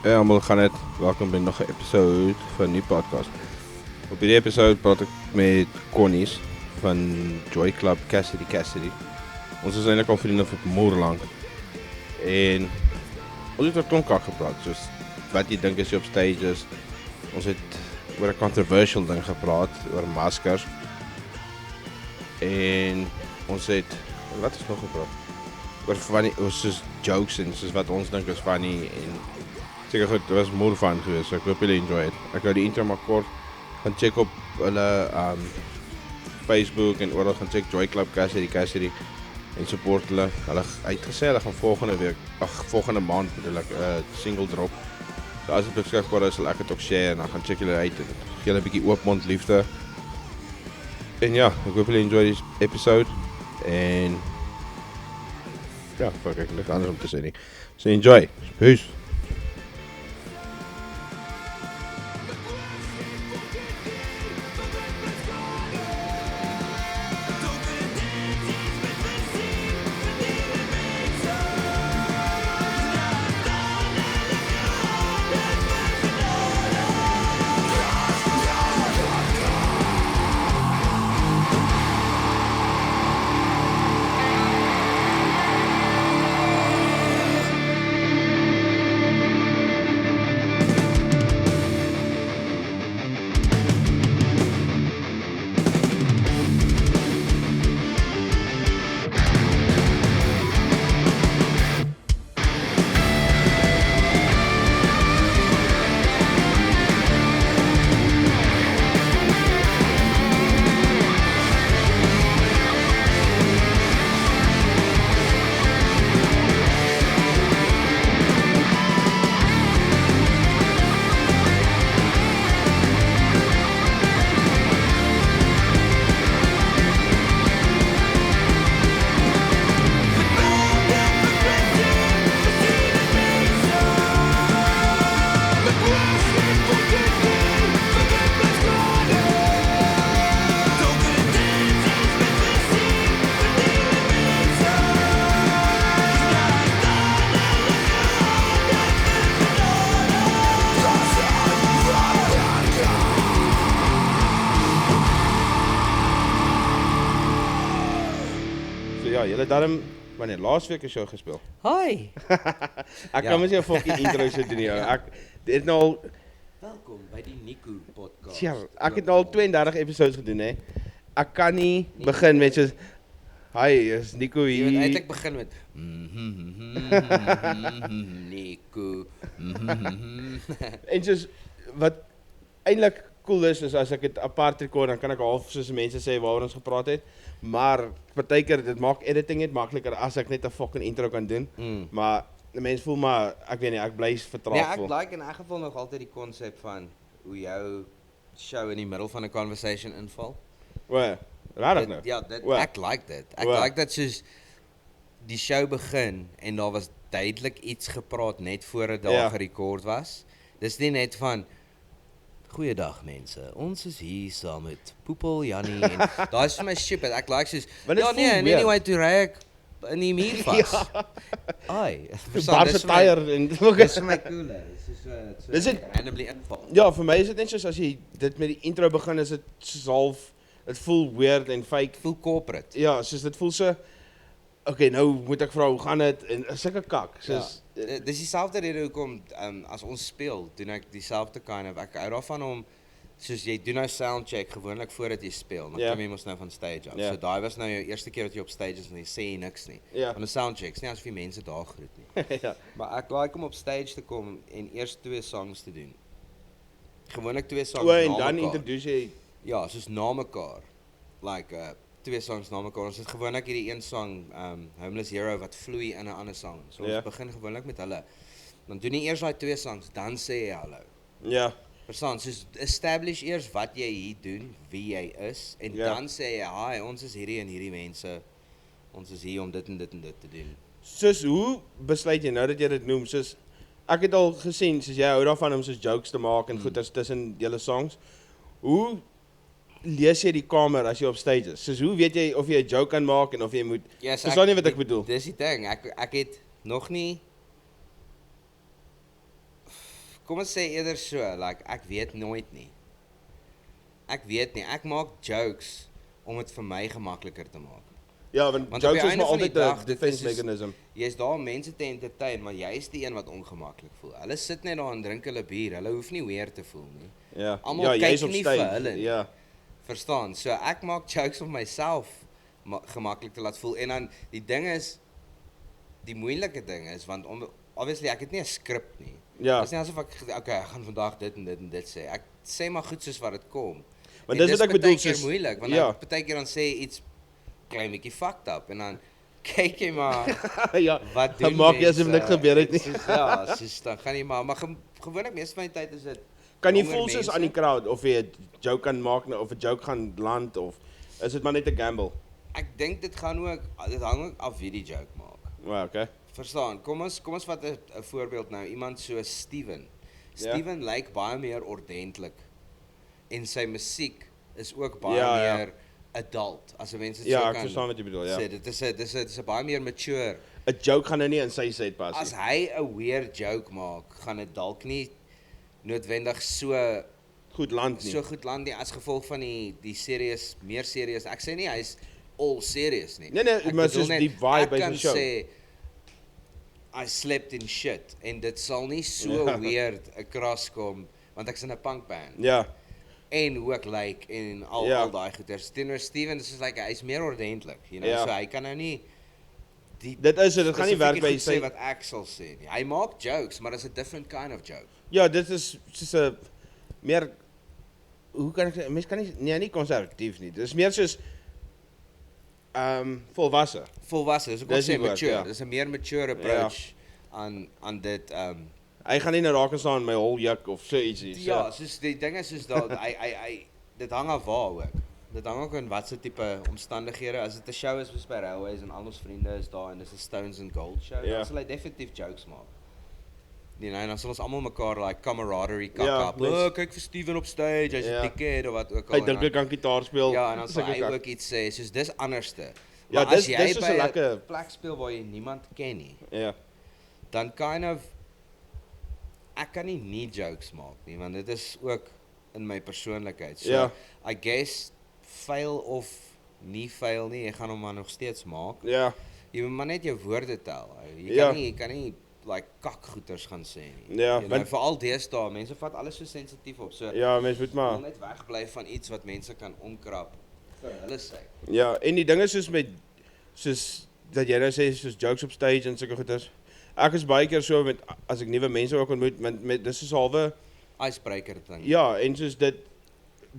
Hey allemaal, gaan het. Welkom by nog 'n episode van die podcast. Op hierdie episode praat ek met Connies van Joy Club Cassidy. Ons is eintlik al vriende vir moer lank. En ons het oor klonk gepraat, soos wat jy dink as jy op stage is. Ons het oor 'n controversial ding gepraat, oor maskers. En ons het, wat is nog gepraat? Oor funny, oor soos jokes en soos wat ons dink is funny en seker goed, dit was moer fun geweest, so ek hoop julle enjoy het. Ek hou die intro maar kort, gaan check op hulle Facebook en oral gaan check Joy Club Cassidy en support hulle. Hulle het gesê hulle gaan volgende maand bedoel ek single drop. So as dit beskikbaar is, sal ek dit ook share en dan gaan check julle uit en gee julle 'n bietjie oop mond liefde. En ja, ek hoop julle enjoy die episode en ja, fuck ek niks anders om te sê nie. So enjoy. Peace. Ja, julle daarom wanneer laasweek 'n show gespeel. Hi. Ek kan mos jou fucking intro so doen nie. Ek het nou al Welkom by die Nico podcast. ja, ek het nou al 32 episodes gedoen hè. Ek kan nie begin met soos hi, is Nico Jy moet hier. eintlik begin met Nico. En soos wat eintlik cool is as ek dit apart record, dan kan ek half soos mense sê waaroor ons gepraat het. Maar partykeer dit maak editing net makliker as ek net 'n fucking intro kan doen. Maar die mense voel maar ek weet nie, ek bly vertraag Ja, ek voel. like in elk geval nog altyd die konsep van hoe jou show in die middel van 'n conversation inval. O, regtig nou. Ja, dit O. ek like dit. Ek O. like dat soos die show begin en daar was duidelik iets gepraat net voor dit daar Ja. gerekord was. Dis nie net van goeiedag mense, ons is hier saam met Poepel, Jannie en daai is vir my stupid. Ek like soos Want dit ja voel nee, en weird. anyway toe ry ek in die muur vas. Ai, Bar se tyre en Dis vir my cool. Dis dit- randomly inval. ja, vir my is dit net soos as jy dit met die intro begin, is dit soos half dit voel weird en fake. Voel corporate. Ja, soos dit voel so okay, nou moet ek vra hoe gaan dit en sulke kak. Soos Dis dieselfde rede hoekom as ons speel, doen ek dieselfde kind of ek hou daarvan om soos jy doen nou soundcheck gewoonlik voordat jy speel, dan Ja. kom jy mos nou van stage af. Ja. So daai was nou jou eerste keer wat jy op stage is en jy sê niks nie. Ja. Van 'n soundcheck, is nie asof jy mense daar groet nie. ja. Maar ek like om op stage te kom en eers 2 songs te doen. Gewoonlik 2 songs O, en na dan mekaar. introduce jy Ja, soos na mekaar. Like 2 songs na mekaar. Ons het gewoonlik hierdie een song Homeless Hero wat vloei in 'n ander song. So ons Ja. begin gewoonlik met hulle. Dan doen jy eers daai 2 songs, dan sê jy hallo. ja. Verstaan, soos establish eers wat jy hier doen, wie jy is en Ja. dan sê jy, "Hi, ons is hierdie en hierdie mense. Ons is hier om dit en dit en dit te doen." Soos hoe besluit jy nou dat jy dit noem? Soos ek het al gesien, soos jy hou daarvan om soos jokes te maak en goeters tussen julle songs. Hoe lees jy die kamer as jy op stage is? Soos hoe weet jy of jy 'n joke kan maak en of jy moet Yes, Verstaan jy wat ek bedoel? Dis die ding. Ek het nog nie kom ons sê eerder so, like ek weet nooit nie. Ek maak jokes om dit vir my gemakliker te maak. Ja, want Want op jokes die is einde maar van die altyd 'n dag, dit defense is- mechanism. Jy's daar om mense te entertain, maar jy's die een wat ongemaklik voel. Hulle sit net daar en drink hulle bier. Hulle hoef nie weird te voel nie. Ja, Almal ja, kyk jy's op nie stage. vir hulle nie. Ja, Verstaan? So ek maak jokes om myself gemaklik te laat voel. En dan die ding is, die moeilike ding is, want obviously ek het nie 'n skrip nie. ja. Dit is nie asof ek gaan vandag dit en dit sê. Ek sê maar goed soos wat dit kom. Maar En dis wat ek bedoel, partykeer soos- moeilik, want ja. dan partykeer dan sê iets klein bietjie fucked up en dan kyk jy maar ja, wat doen maak jy asof mense? niks gebeur het nie. Soos, ja, soos dan gaan jy maar gewoonlik meeste van die tyd is dit Kan jy jonger voel soos mense. aan die crowd of jy 'n joke kan maak of 'n joke gaan land of is dit maar net 'n gamble? Ek dink dit hang ook af wie die joke maak. Well, okay. Verstaan? Kom ons vat 'n voorbeeld nou, iemand so Steven. Ja. Steven lyk baie meer ordentlik en sy musiek is ook baie Ja, ja. meer adult as mense dit Ja, so ek kan verstaan wat jy bedoel, ja. sê. Dit is 'n baie meer mature. 'n Joke gaan nou nie in sy set pas As nie. hy 'n weird joke maak, gaan dit dalk nie noodwendig so Goed land nie. goed land nie as gevolg van die meer serious. Ek sê nie hy's all serious nie. Nee, Ek maar bedoel soos net, die vibe by ek sy kan show. sê I slept in shit en dit sal nie so Ja. weird across kom want ek's in 'n punk band Ja, en hoe ek lyk en al Ja. daai goeters. Teenoor Steven is like hy's meer ordentlik, you know, Ja. so hy kan nou nie die dit is dit gaan nie werk spesifieke by goed sê sy wat ek sal sê nie. Hy maak jokes, maar dit is 'n different kind of joke. Ja, dit is soos 'n meer hoe kan ek sê, mens kan nie konservatief nie. Dit is meer soos volwasse. Volwasse, dis ook Dis sê die woord, mature. ja. Dis 'n meer mature approach aan dit Hy gaan nie nou raak staan my hol juk of so ietsie. So. ja, soos die ding is soos dat hy dit hang af waar ook. Dit hang ook in watse tipe omstandighede. As dit 'n show is soos by Railways en al ons vriende is daar en dis 'n Stones and Gold show, Ja. dan sal hy definitief jokes maak. Nee, en dan sal ons almal mekaar like camaraderie kak Ja, op. mens- Oh, kyk vir Steven op stage, hy's 'n Ja. dickhead of wat ook al. Hy en dink dan- ek kan gitaar speel. Ja, en dan sal Sulke hy kak. ook iets sê, soos dis anderste. Ja, Maar as dis jy soos by 'n 'n lekker plek speel waar jy niemand ken nie, ja. dan kind of ek kan nie jokes maak nie want dit is ook in my persoonlikheid. So Ja. I guess fail of nie fail nie, jy gaan hom maar nog steeds maak. Ja. Jy moet maar net jou woorde tel. Ou. Ja. Jy kan nie like kakgoeters gaan sê nie. Ja, You know, want- veral deesdae, mense vat alles so sensitief op. So Ja, mens moet wil maar net wegbly van iets wat mense kan omkrap vir hulle sê. ja, en die ding is soos dat jy nou sê soos jokes op stage en sulke goeders. Ek is baie keer so met as ek nuwe mense ook ontmoet met dis is halwe Icebreaker ding. ja, en soos dit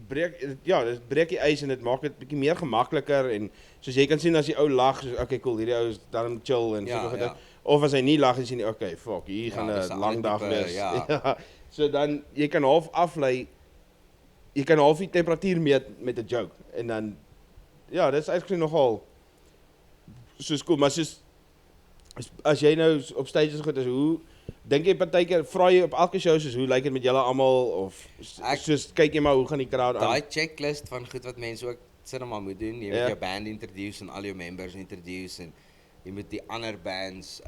dit breek die ys en dit maak dit bietjie meer gemakliker en soos jy kan sien as die ou lag, soos okay, cool, hierdie ou is dan chill en Ja, sulke goeders. ja. Of as hy nie lag, dan sien jy okay, fuck, hier Ja, gaan dis 'n 'n lang ander dag tipe, wees. ja. So dan jy kan half aflei. Jy kan half die temperatuur meet met 'n joke en dan ja, dit is eintlik nogal soos cool, maar soos as jy nou op stage is goed is, hoe dink jy partykeer vra jy op elke show soos hoe lyk dit met julle almal of soos kyk jy maar hoe gaan die crowd aan? Daai checklist van goed wat mense ook cinema moet doen. Jy moet Ja. jou band introduce en al jou members introduce en jy moet die ander bands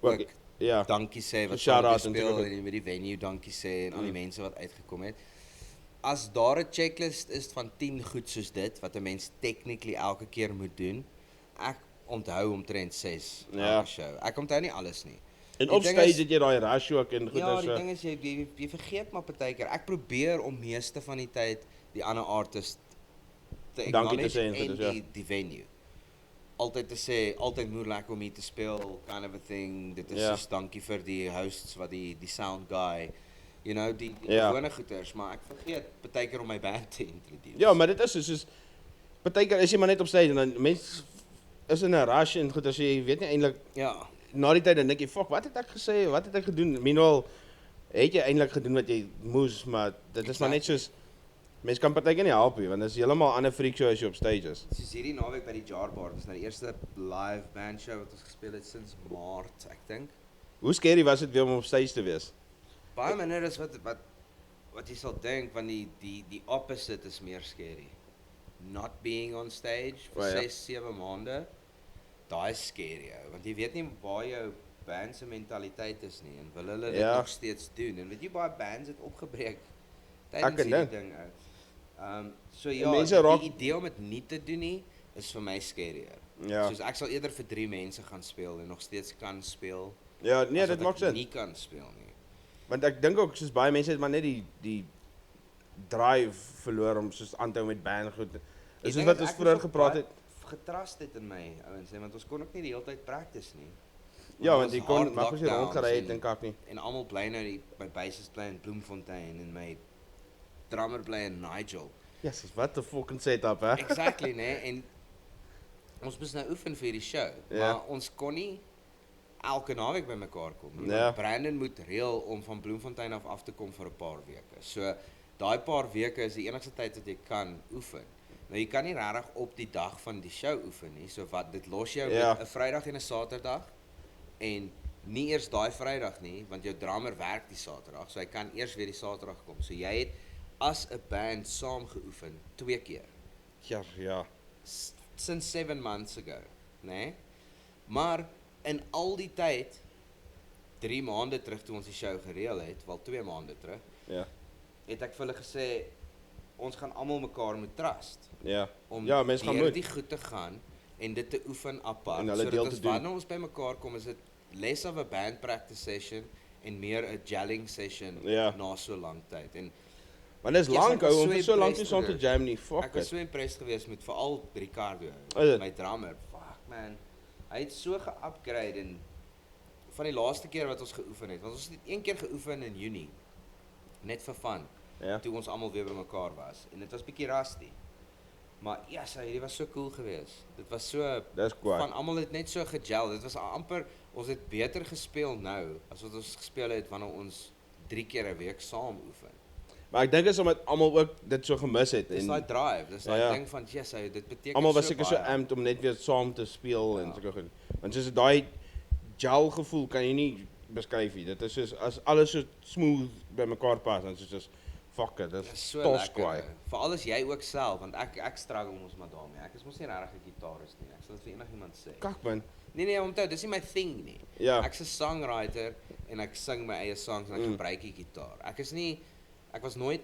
ook Ja. dankie sê wat Shout saam out en speel sulke en jy moet die venue dankie sê en al die mense wat uitgekom het. As daar 'n checklist is van 10 goed soos dit wat 'n mens technically elke keer moet doen, ek onthou omtrent 6 Ja. elke show. Ek onthou nie alles nie. En Die op ding stage is- het jy daai rush ook en goed Ja, is die so. ding is jy vergeet maar partykeer. Ek probeer om meeste van die tyd die ander artist te Dankie te acknowledge sê en en goed is, ja. die venue. Altyd te sê, altyd moet lekker om hier te speel, kind of a thing. Dit is Ja. soos dankie vir die hosts wat die sound guy, you know, die Ja. gewone goeters, maar ek vergeet partykeer om my band te introduce. Ja, maar dit is soos partykeer is jy maar net op stage en dan mense is in 'n rush en goed as jy weet nie eintlik Ja. na die tyd dan dink jy, "Fuck, wat het ek gesê? Wat het ek gedoen?" Meanwhile het jy eintlik gedoen wat jy moes, maar dit is maar net soos mense kan partykeer nie help nie want dit is heeltemal 'n ander freak show as jy op stage is. Soos hierdie naweek by die Jar Bar, dis nou die eerste live band show wat ons gespeel het sinds Maart, ek dink. Hoe scary was dit weer om op stage te wees? Baie minder is wat jy sal dink, want die opposite is meer scary. Not being on stage vir Ja. 6, 7 maande, daai is scary ou, want jy weet nie waar jou band se mentaliteit is nie en wil hulle dit Ja. nog steeds doen. En weet jy baie bands het opgebreek Ek tydens en hierdie ding. ding uit. So En ja, mense die raak- idee om dit nie te doen nie is vir my scarier. Ja. Soos ek sal eerder vir 3 mense gaan speel en nog steeds kan speel. Ja, nee, as dit wat maak ek sin. nie kan speel nie. Want ek dink ook soos baie mense het maar net die drive verloor om soos aan te hou met band goed. Ek Is soos dink wat dat ons ek vroeër moes ook gepraat baie het. Getrust het in my ouens, want ons kon ook nie die hele tyd practice nie. Ja, ons want jy kon hard mag ons nie lockdowns rondgery het en- en kak nie. En almal bly nou my bassist bly in Bloemfontein en my drummer bly in Nigel. Jesus, what a fucking setup, hè? Exactly, né? En ons moes nou oefen vir die show, Ja. maar ons kon nie elke naweek by mekaar kom nie. Ja. Want Brandon moet reël om van Bloemfontein af te kom vir 'n paar weke. So daai paar weke is die enigste tyd wat jy kan oefen. Nou jy kan nie regtig op die dag van die show oefen nie. So wat dit los jou Ja. met 'n Vrydag en 'n Saterdag en nie eers daai Vrydag nie, want jou drummer werk die Saterdag, so hy kan eers weer die Saterdag kom. So jy het as 'n band saam geoefen 2 keer Ja. since 7 months ago, né? Maar in al die tyd 3 maande terug toe ons die show gereël het, wel 2 maande terug, Ja. het ek vir hulle gesê ons gaan almal mekaar moet trust Ja. om Ja, mense gaan deur moet. die goed te gaan en dit te oefen apart. En hulle deel sodat te as doen. wanneer ons by mekaar kom, is dit less of a band practice session en meer 'n gelling session Ja. na so lank tyd. En Want dis Yes, lank ek was hou om so vir so lank nie impressed saam te geweest. jam nie. ek Fuck was it. so impressed geweest met veral Ricardo, dit? my drummer. Fuck man, hy het so ge-upgrade en van die laaste keer wat ons geoefen het, want ons het een keer geoefen in Junie, net vir fun, Ja. toe ons almal weer by mekaar was en dit was bietjie rusty. Maar ja, hierdie was so cool geweest. Dit was so Dis kwaai. van almal het net so gegel. Dit was amper ons het beter gespeel nou as wat ons gespeel het wanneer ons 3 keer 'n week saam oefen. Maar ek dink is omdat almal ook dit so gemis het Dis en daai drive, dis daai Ja. ding van yes, dit beteken almal was so seker so baie. amped om net weer saam te speel en Ja. sulke goed. Want soos daai gel gevoel kan jy nie beskryf nie. Dit is soos as alles so smooth by mekaar pas dan soos fuck it, dis Dis so tos lekker. kwaai. Veral as jy ook self, want ek struggle mos maar daarmee. Ek is mos nie regtig 'n gitarist nie. Ek sal dit vir enigiemand sê. Kak man. Nee, onthou, dis nie my thing nie. Ja. Ek's 'n songwriter en ek sing my eie songs en ek Mm. gebruik die gitaar. Ek was nooit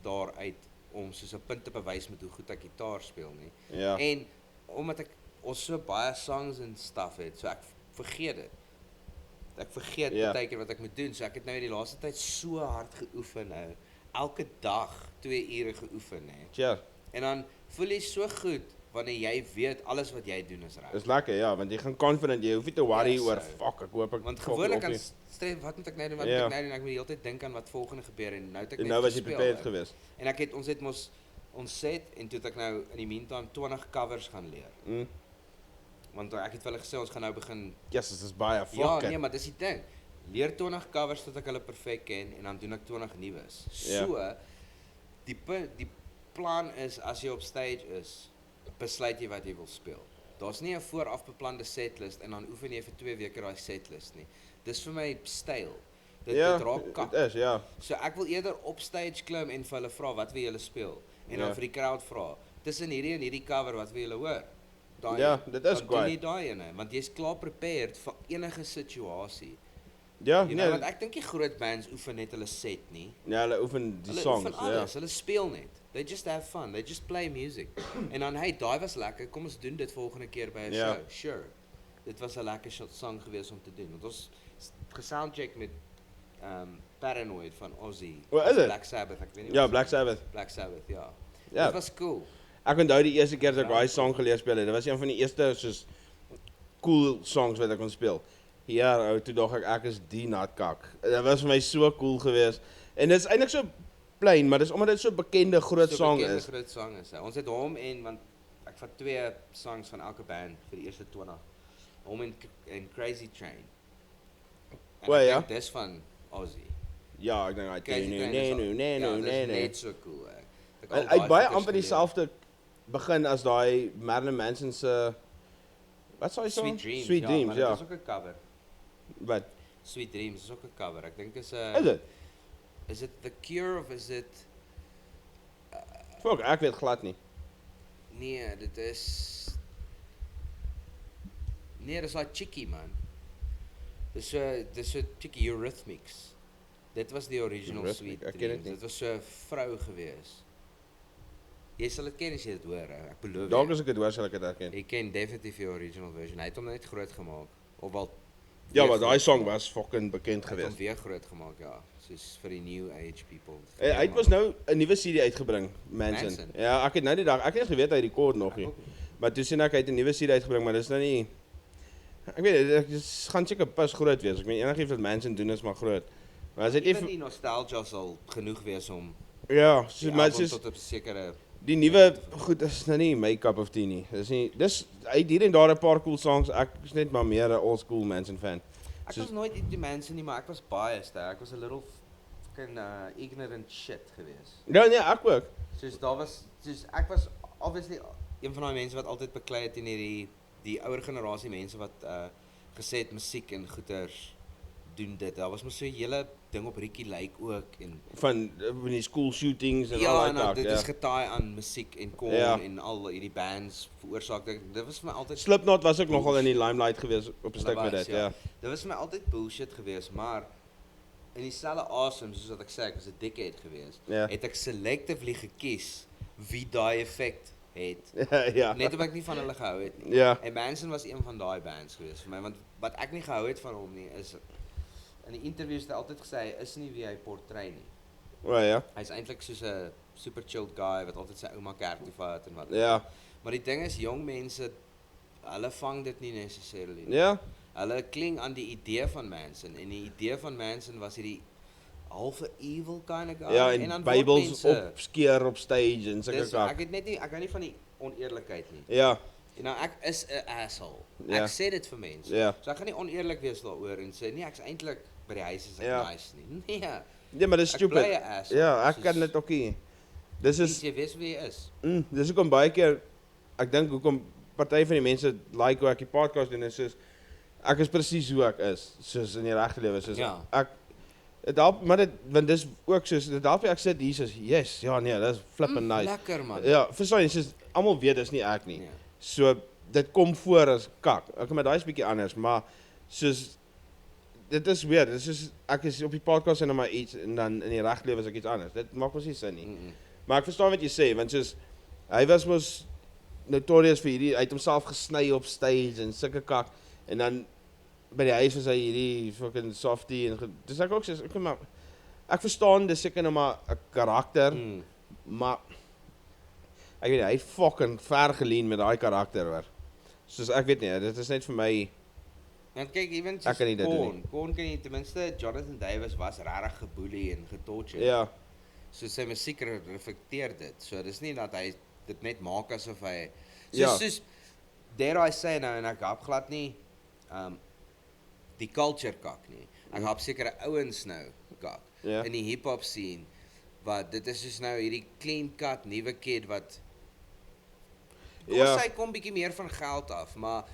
daaruit om soos 'n punt te bewys met hoe goed ek gitaar speel nie. Ja. En omdat ons so baie songs en stuff het, so ek vergeet dit. Ek vergeet Ja. baie keer wat ek moet doen. So ek het nou die laaste tyd so hard geoefen nou. Elke dag 2 ure geoefen hè. Ja. En dan voel jy so goed wanneer jy weet alles wat jy doen is reg. Dis lekker ja, want jy gaan confident, jy hoef nie te worry Ja, oor so. fuck ek hoop ek Want fuck gewoonlik op kan nie. sê wat moet ek nou doen? Wat Ja. moet ek nou doen? Ek moet die hele tyd dink aan wat volgende gebeur en nou het ek En net nou was jy gespeel, prepared hè. geweest. En ons het mos ons set en toe het ek nou in die meantime 20 covers gaan leer. Mm. Want ek het vir hulle gesê ons gaan nou begin. Yes, dit is baie fuck Ja, it. nee, maar dis die ding. Leer 20 covers tot ek hulle perfek ken en dan doen ek 20 nuus. Ja. So die plan is as jy op stage is, besluit jy wat jy wil speel. Daar's nie 'n vooraf beplande setlist en dan oefen jy vir 2 weke daai setlist nie. Dis vir my styl. Dit raak kak. Dit is ja. So ek wil eerder op stage klim en vir hulle vra wat wil julle speel en dan Ja. vir die crowd vra tussen hierdie en hierdie cover wat wil julle hoor. Daai Ja, dit is dan kwaai. doen jy daai ene want jy's klaar prepared vir enige situasie. Ja, Jy know, want nee. ek dink die groot bands oefen net hulle set nie. Ja, hulle oefen die Hulle songs, oefen ja. alles, hulle speel net. They just have fun. They just play music. En dan hey, daai was lekker. Kom ons doen dit volgende keer by 'n Ja. show. Sure. Dit was 'n lekker song geweest om te doen. Want ons gesoundcheck met Paranoid van Ozzy. O, is dit? Black Sabbath, ek weet nie. Ja, wat- Black Sabbath. Black Sabbath, ja. Ja. Dit was cool. Ek onthou die eerste keer dat ek Ja, daai song geleer speel het. Dit was een van die eerste soos cool songs wat ek kon speel. Ja, ou, toe dog ek is die natkak. Dit was vir my so cool geweest. En dit is eintlik so plain, maar dis omdat dit so bekende groot So song bekende is. Groot song is. Ons het hom en want ek vat 2 songs van elke band vir die eerste 20. Hom en Crazy Train. En O, ek ja? dink dis van Ozzy. Ja, ek dink hy Crazy Train nee, is al- nee, ja, nee, dis nee, nee. net so cool hè. Ek al Hy het daai baie goeters amper geleer. dieselfde begin as daai Marilyn Manson se wat sou hy song? Sweet Dreams. Sweet ja, Dreams, maar ja. dit is ook 'n cover. Wat? Sweet Dreams is ook 'n cover. Ek dink is Is dit? Is it The Cure of is it Fuck, ek weet glad nie. nee, dit is nee, dis daai Chickie man. Dis so cheeky Eurythmics. Dit was die original Eurythmics, Sweet ek ken dit Dreams. nie. Dit was so 'n vrou gewees. Jy sal dit ken as jy dit hoor, hè? Ek beloof Dalk jou. as ek dit hoor sal ek dit herken. Jy ken definitief die original version. Hy het hom net groot gemaak. Of wel Ja, weer maar daai groot song gemaak. was fucking bekend Hy het hom geweest. weer groot gemaak, ja. Soos vir die new age people. Hy het mos nou 'n nuwe CD uitgebring, Manson. Manson? Ja, ek het nou die dag, ek het nie geweet hy rekord nog nie. ook nie. Maar toe sien ek hy het 'n nuwe CD uitgebring, maar dis nou nie ek weet dit gaan seker pas groot wees. Ek meen enigiets wat Manson doen is maar groot. Maar as dit Even effe die nostalgia sal genoeg wees om ja, so die maar album soos tot 'n sekere die nuwe goed is nou nie my cup of tea nie. Dis nie dis hy het hier en daar 'n paar cool songs. Ek is net maar meer 'n old school Manson fan. Ek Soos- was nooit die Manson nie, maar ek was biased, hè. Ek was 'n little fucking ignorant shit geweest. Ja, nee, ek ook. Soos ek was obviously een van daai mense wat altyd beklei het teen die ouer generasie mense wat gesê het musiek en goeters doen dit. Daar was mos so 'n hele ding op Ricky Lake ook en Van die school shootings en ja, al en daai dit tak. is Ja. getaai aan musiek en Korn Ja. en al hierdie bands veroorsaak dit was vir my altyd Slipknot was ook nogal in die limelight geweest op 'n stuk met dit, ja. Dit was vir my altyd bullshit geweest, maar in dieselfde asem soos wat ek sê, ek was 'n dickhead geweest, Ja. het ek selectively gekies wie daai effek het. Ja. Net omdat ek nie van hulle gehou het nie. Ja. En Manson was een van daai bands geweest vir my, want wat ek nie gehou het van hom nie is in die interviews het hy altyd gesê hy is nie wie hy portray nie. O ja. Hy's eintlik soos 'n super chilled guy wat altyd sy ouma kerk toe vat en wat. Ja. Maar die ding is jong mense hulle vang dit nie necessarily nie. Ja. Hulle kling aan die idee van Manson en die idee van Manson was hierdie halfe evil kind of guy Ja, en en dan Bybels opskeer op stage en sulke Dis kak. ek het net nie ek hou nie van die oneerlikheid nie. Ja. En nou ek is 'n asshole. Ja. Ek sê dit vir mense. Ja. So ek gaan nie oneerlik wees daaroor en sê nee, ek's eintlik by die huis is ek Ja. nice nie. Nee. Nee, maar dis Ek bly stupid. 'n asshole. Ja, ek Soos- kan dit ook nie. Dis is Jy weet wie jy is. dis hoekom baie keer ek dink hoekom party van die mense like hoe ek die podcast doen is soos ek is presies hoe ek is, soos in die regte lewe, soos Ja. ek dit help maar dit want dis ook soos dit help ek sê Jesus, yes, ja nee, dis flippin nice. Lekker man. Ja, verstaan jy, soos almal weet dis nie ek nie. Nee. So dit kom voor as kak. Ek maar daai is bietjie anders, maar soos dit is weird. Dit is soos ek is op die podcast en dan maar iets en dan in die regte lewe is ek iets anders. Dit maak mos nie sin nie. Mm -mm. Maar ek verstaan wat jy sê want soos hy was mos notorious vir hierdie hy het homself gesny op stage en sulke kak en dan by die huis was hy hierdie fucking softie en dis ek ook sê ek maar ek verstaan dis seker nou maar 'n karakter, maar ek weet nie, hy het fucking ver geleen met daai karakter hoor. Soos ek weet nie, dit is net vir my Want kyk, even Ek kan nie dit doen nie. Korn kan nie, ten minste Jonathan Davis was regtig geboelie en getortured. ja, So sy musiek reflekteer dit. So dis nie dat hy dit net maak asof hy Ja. soos dare I say nou en ek hap glad nie die culture kak nie. Ek hap sekere ouens nou kak Ja. in die hip-hop scene wat dit is soos nou hierdie clean cut nuwe kid wat Ja. sy kom bietjie meer van geld af, maar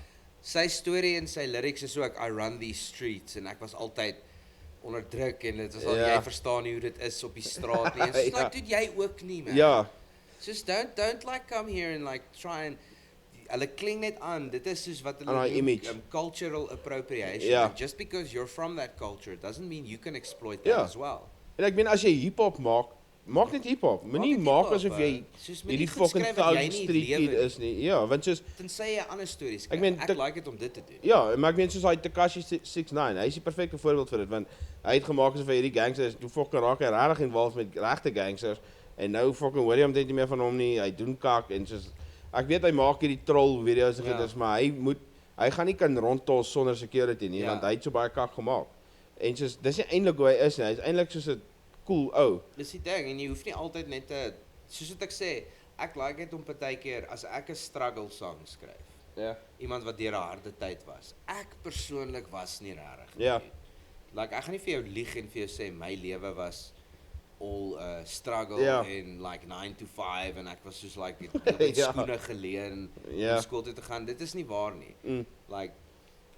sy storie en sy lyrics is ook I run these streets en ek was altyd onderdruk en dit is al Ja. jy verstaan nie hoe dit is op die straat nie. En soos Ja. like doen jy ook nie man. ja, Just don't like come here and like try and hulle kling net aan. Dit is soos wat Aan hulle daai noem, image. Cultural appropriation. Ja. And just because you're from that culture doesn't mean you can exploit that Ja. as well. en ek meen as jy hiphop maak net hiphop. Moenie net maak hiphop, asof jy soos met hierdie die goed fucking skryf wat jy thug nie street lewe kid nie. is nie. Ja, want soos Tensy jy 'n ander storie skryf. Ek meen, Ek dit- like dit om dit te doen. ja, maar ek meen soos hy Tekashi 69, hy is die perfekte voorbeeld vir dit want hy het gemaak asof hy hierdie gangsters, toe fucking raak hy regtig involved met regte gangsters en nou fucking hoor jy hom net nie meer van hom nie. Hy doen kak en soos ek weet hy maak hierdie troll video's en Ja. goeders, maar hy gaan nie kan rondtos sonder security nie Ja. want hy het so baie kak gemaak. En soos dis nie eintlik hoe hy is nie. Hy is eintlik soos 'n cool ou. Dis die ding en jy hoef nie altyd net te soos wat ek sê, ek like dit om partykeer as ek 'n struggle song skryf. Ja. Iemand wat deur 'n harde tyd was. Ek persoonlik was nie regtig. Ja. nie. Like ek gaan nie vir jou lieg en vir jou sê my lewe was all struggle Ja. en like 9 to 5 en ek was soos like met Ja. skoene geleen Ja. om skool toe te gaan. Dit is nie waar nie. Mm. Like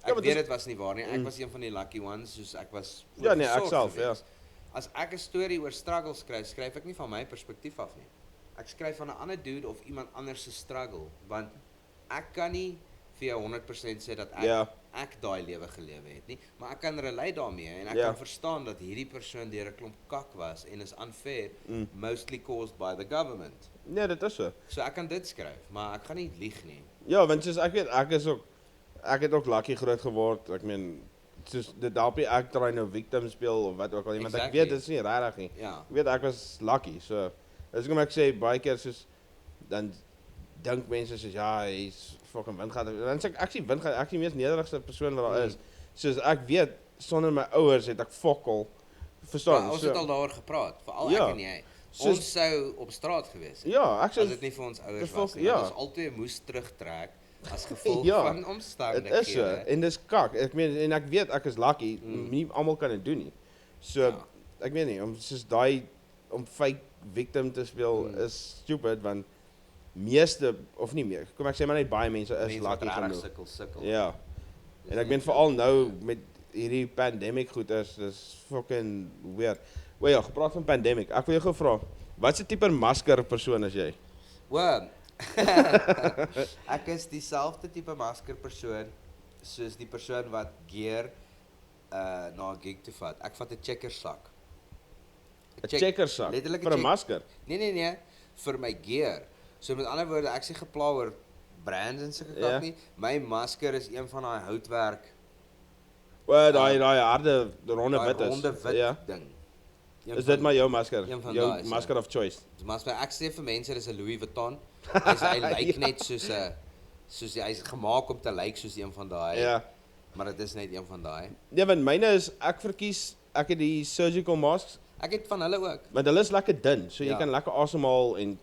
Ja, ek maar weet dis- dit was nie waar nie. Ek was een van die lucky ones, soos ek was Ja, nee, ek voorgesorg self, gewees. As ek 'n storie oor struggle skryf, skryf ek nie van my perspektief af nie. Ek skryf van 'n ander dude of iemand anders se struggle, want ek kan nie vir jou 100% sê dat Ja. ek daai lewe gelewe het nie, maar ek kan relate daarmee en ek Ja. kan verstaan dat hierdie persoon deur 'n klomp kak was en is unfair, mostly caused by the government. Nee, dit is so. So ek kan dit skryf, maar ek gaan nie lieg nie. Ja, want soos ek weet, ek het ook lucky groot geword. Ek meen, soos dit help nie ek draai nou victim speel of wat ook al nie, want ek Exactly. weet dit is nie regtig nie. Ja. Ek weet ek was lucky, so dis hoekom ek sê baie keer soos dan dink mense soos ja, hy's fucking windgat. Dan sê ek sien windgat, ek is die mees nederigste persoon wat daar is. Soos ek weet sonder my ouers het ek fokol. Verstaan? Maar ons het al daaroor gepraat, veral Ja. ek en jy. Soos- Ons sou op straat gewees het. Ja, ek As sê dit nie vir ons ouers dis was fok- nie, ja. want ons albei moes terugtrek as gevolg Ja, van dit omstandighede. is so en dis kak. Ek meen en ek weet ek is lucky, nie almal kan dit doen nie. So Ja. ek weet nie om soos daai om fake victim te speel is stupid want meeste of nie meer. Kom ek sê maar net baie mense is Mense wat lucky regtig genoeg. sukkel. Ja. Dis En ek net meen so. veral nou met hierdie pandemic goed dis fucking weird. Wel ja, gepraat van pandemic. Ek wil jou gou vra, wat se tipe masker persoon is jy? O. Ek is dieselfde tipe maskerpersoon soos die persoon wat gear na 'n gig toe vat. Ek vat 'n checkersak. 'n Checkersak letterlik 'n vir 'n check- masker. Nee, vir my gear. So met ander woorde, ek sê gepla oor brands en sulke Ja. kak nie. My masker is een van daai houtwerk, O, daai harde ronde daai wit is. ronde wit Ja. ding. Een Is van- dit maar jou masker? een van Jou daai, so. masker of choice. Maar ek sê vir mense dis 'n Louis Vuitton. Hy lyk Ja. net soos hy's gemaak om te lyk soos een van daai. Ja. Maar dit is net een van daai. Nee, want myne is ek het die surgical masks, Ek het van hulle ook. want hulle is lekker dun, so jy Ja. kan lekker asemhaal en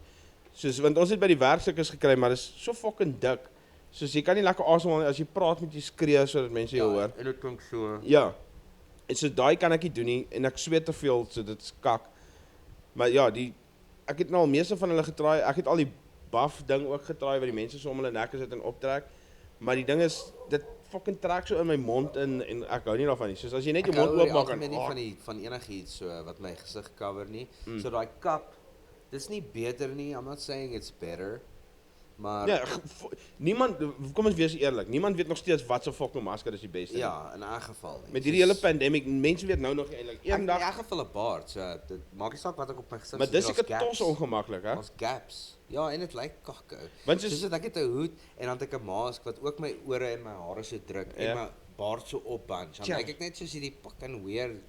soos want ons het by die werkstukkies gekry, maar dis so fucking dik. Soos jy kan nie lekker asemhaal nie as jy praat met jy skree sodat mense jou hoor. en dit klink so. Ja. En so daai kan ek nie doen nie en ek sweet te veel, so dit is kak. Maar ja, ek het nou al meeste van hulle getraai. Ek het al die buff ding ook getraai wat die mense so om hulle nekke sit en optrek. Maar die ding is dit fucking trek so in my mond in en ek hou nie daarvan nie. Soos as jy net jou Ek hou mond oor die oopmaak algemeen nie en van enigiets so wat my gesig cover nie. So daai kap, dis nie beter nie. I'm not saying it's better. Maar ja, niemand kom ons wees eerlik. Niemand weet nog steeds wat se fucking masker is die beste. ja, in 'n geval nie. Met hierdie hele pandemic, mense weet nou nog nie eintlik. ek in Eendag, elk geval 'n baard, so dit maak nie saak wat ek op my gesig maar dis sit, seker daar's tos gaps. ongemaklik, hè? Ons gaps. Ja, en dit lyk kakko. Want Soos dat ek het 'n hoed en dan het ek 'n mask wat ook my ore en my hare so druk Ja. en my baard so opbunch. Dan Tja. lyk ek net soos hierdie fucking weird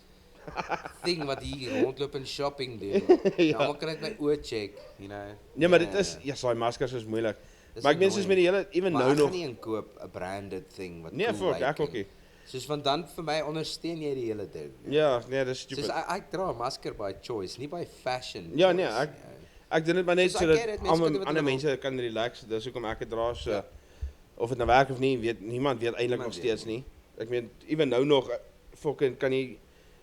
thing wat hier rondloop en shopping doen. Ja. Almal kan net my oë check, you know. Nee, maar dit is ja, daai maskers is moeilik. Dis Maar ek meen soos met die hele even maar nou ek gaan nog. nie inkoop 'n branded thing wat Nee, cool fuck, lyk ek ook en- nie. Soos want dan vir my ondersteun jy die hele ding. Ja, nee, dis Soos stupid. ek dra 'n masker by choice, nie by fashion. Ja, nee, choice, ek- you know. Ek doen dit maar net Soos ek sodat get it, mense kan doen wat ander hulle mense kan relax. Dis hoekom ek dit dra so. Ja. Of dit nou werk of nie, weet niemand weet eintlik Niemand nog weet steeds nie. Ek meen even nou nog fucking kan jy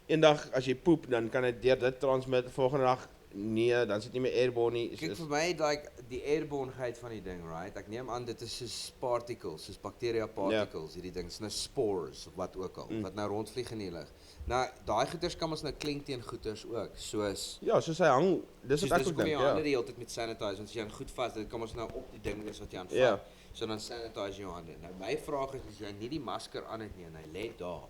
eendag as jy poep dan kan dit deur dit transmit, volgende dag nee, dan sit nie meer airborne nie. Kyk vir my like die airborneheid van die ding, right? Ek neem aan dit is soos particles, soos bacteria particles, hierdie ding, is nou spores of wat ook al, wat nou rondvlieg in die lug. Nou, daai goeters kan ons nou klink teen goeters ook, soos Ja, soos hy hang, dis soos wat ek dis ook kom jy dink, hande ja. die hele tyd met sanitize, want as jy aan goed vas, dit kan ons nou op die ding wees wat jy aanvat. Ja. So dan sanitize jy jou hande. Nou my vraag is as jy nie die masker aan het nie en hy lê daar.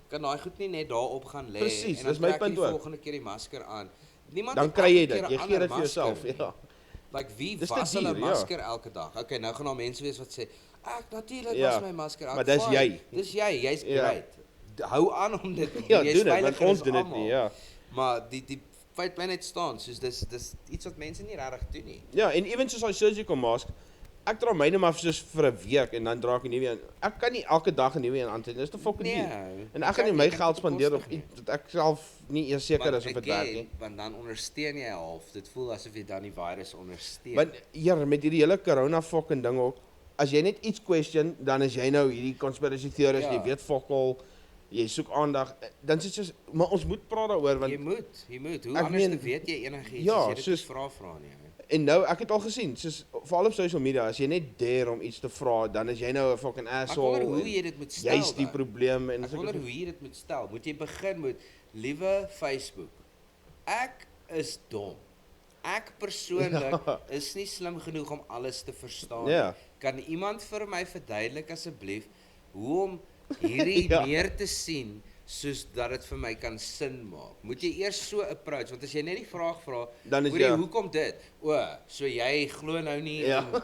Kan daai goed nie net daarop gaan lê Presies, en dan dis my trek jy punt die ook. volgende keer die masker aan. Niemand Dan het kry jy elke dit. keer Jy 'n gee ander dit vir jouself, masker nie. ja. Like wie Dis te was hulle duur, ja. masker elke dag? Okay, nou gaan daar mense wees wat sê, "Ek natuurlik Ja, was my masker." maar dis fine. jy. Dis jy's Ja. great. Hou aan om dit te Ja, Jy's doen dit, veilig want en ons dis doen dit almal. nie, ja. Maar die feit bly net staan, soos dis iets wat mense nie regtig doen nie. Ja, en ewen soos daai surgical mask, ek dra myne maar soos vir 'n week en dan dra ek 'n nuwe een. Ek kan nie elke dag 'n nuwe een aansit nie. Dis te fucking duur. En ek gaan nie my geld spandeer op iets wat ek self nie eers seker is of dit werk nie. Want dan ondersteun jy half. Dit voel asof jy dan die virus ondersteun. Want ja, met hierdie hele corona fucking ding ook, as jy net iets question, dan is jy nou hierdie conspiracy theorist, Ja. jy weet fokol, jy soek aandag. Dan sê jy, maar ons moet praat daaroor want Jy moet. Hoe Ek anders meen, te weet jy enigiets ja, as jy dit soos- vra nie. en nou ek het al gesien, soos veral op social media, as jy net dare om iets te vra, dan is jy nou 'n fucking Ek asshole. wonder hoe en jy dit moet stel. Jy's die dan. probleem en Ek sulke wonder hoe jy dit moet stel. Moet jy begin met liewe Facebook. Ek is dom. Ek persoonlik is nie slim genoeg om alles te verstaan. Ja. Kan iemand vir my verduidelik asseblief hoe om hierdie Ja. meer te sien soos dat dit vir my kan sin maak? Moet jy eers so approach, want as jy net die vraag vra, Dan is hoorie, ja. hoekom dit? So jy glo nou nie Ja. in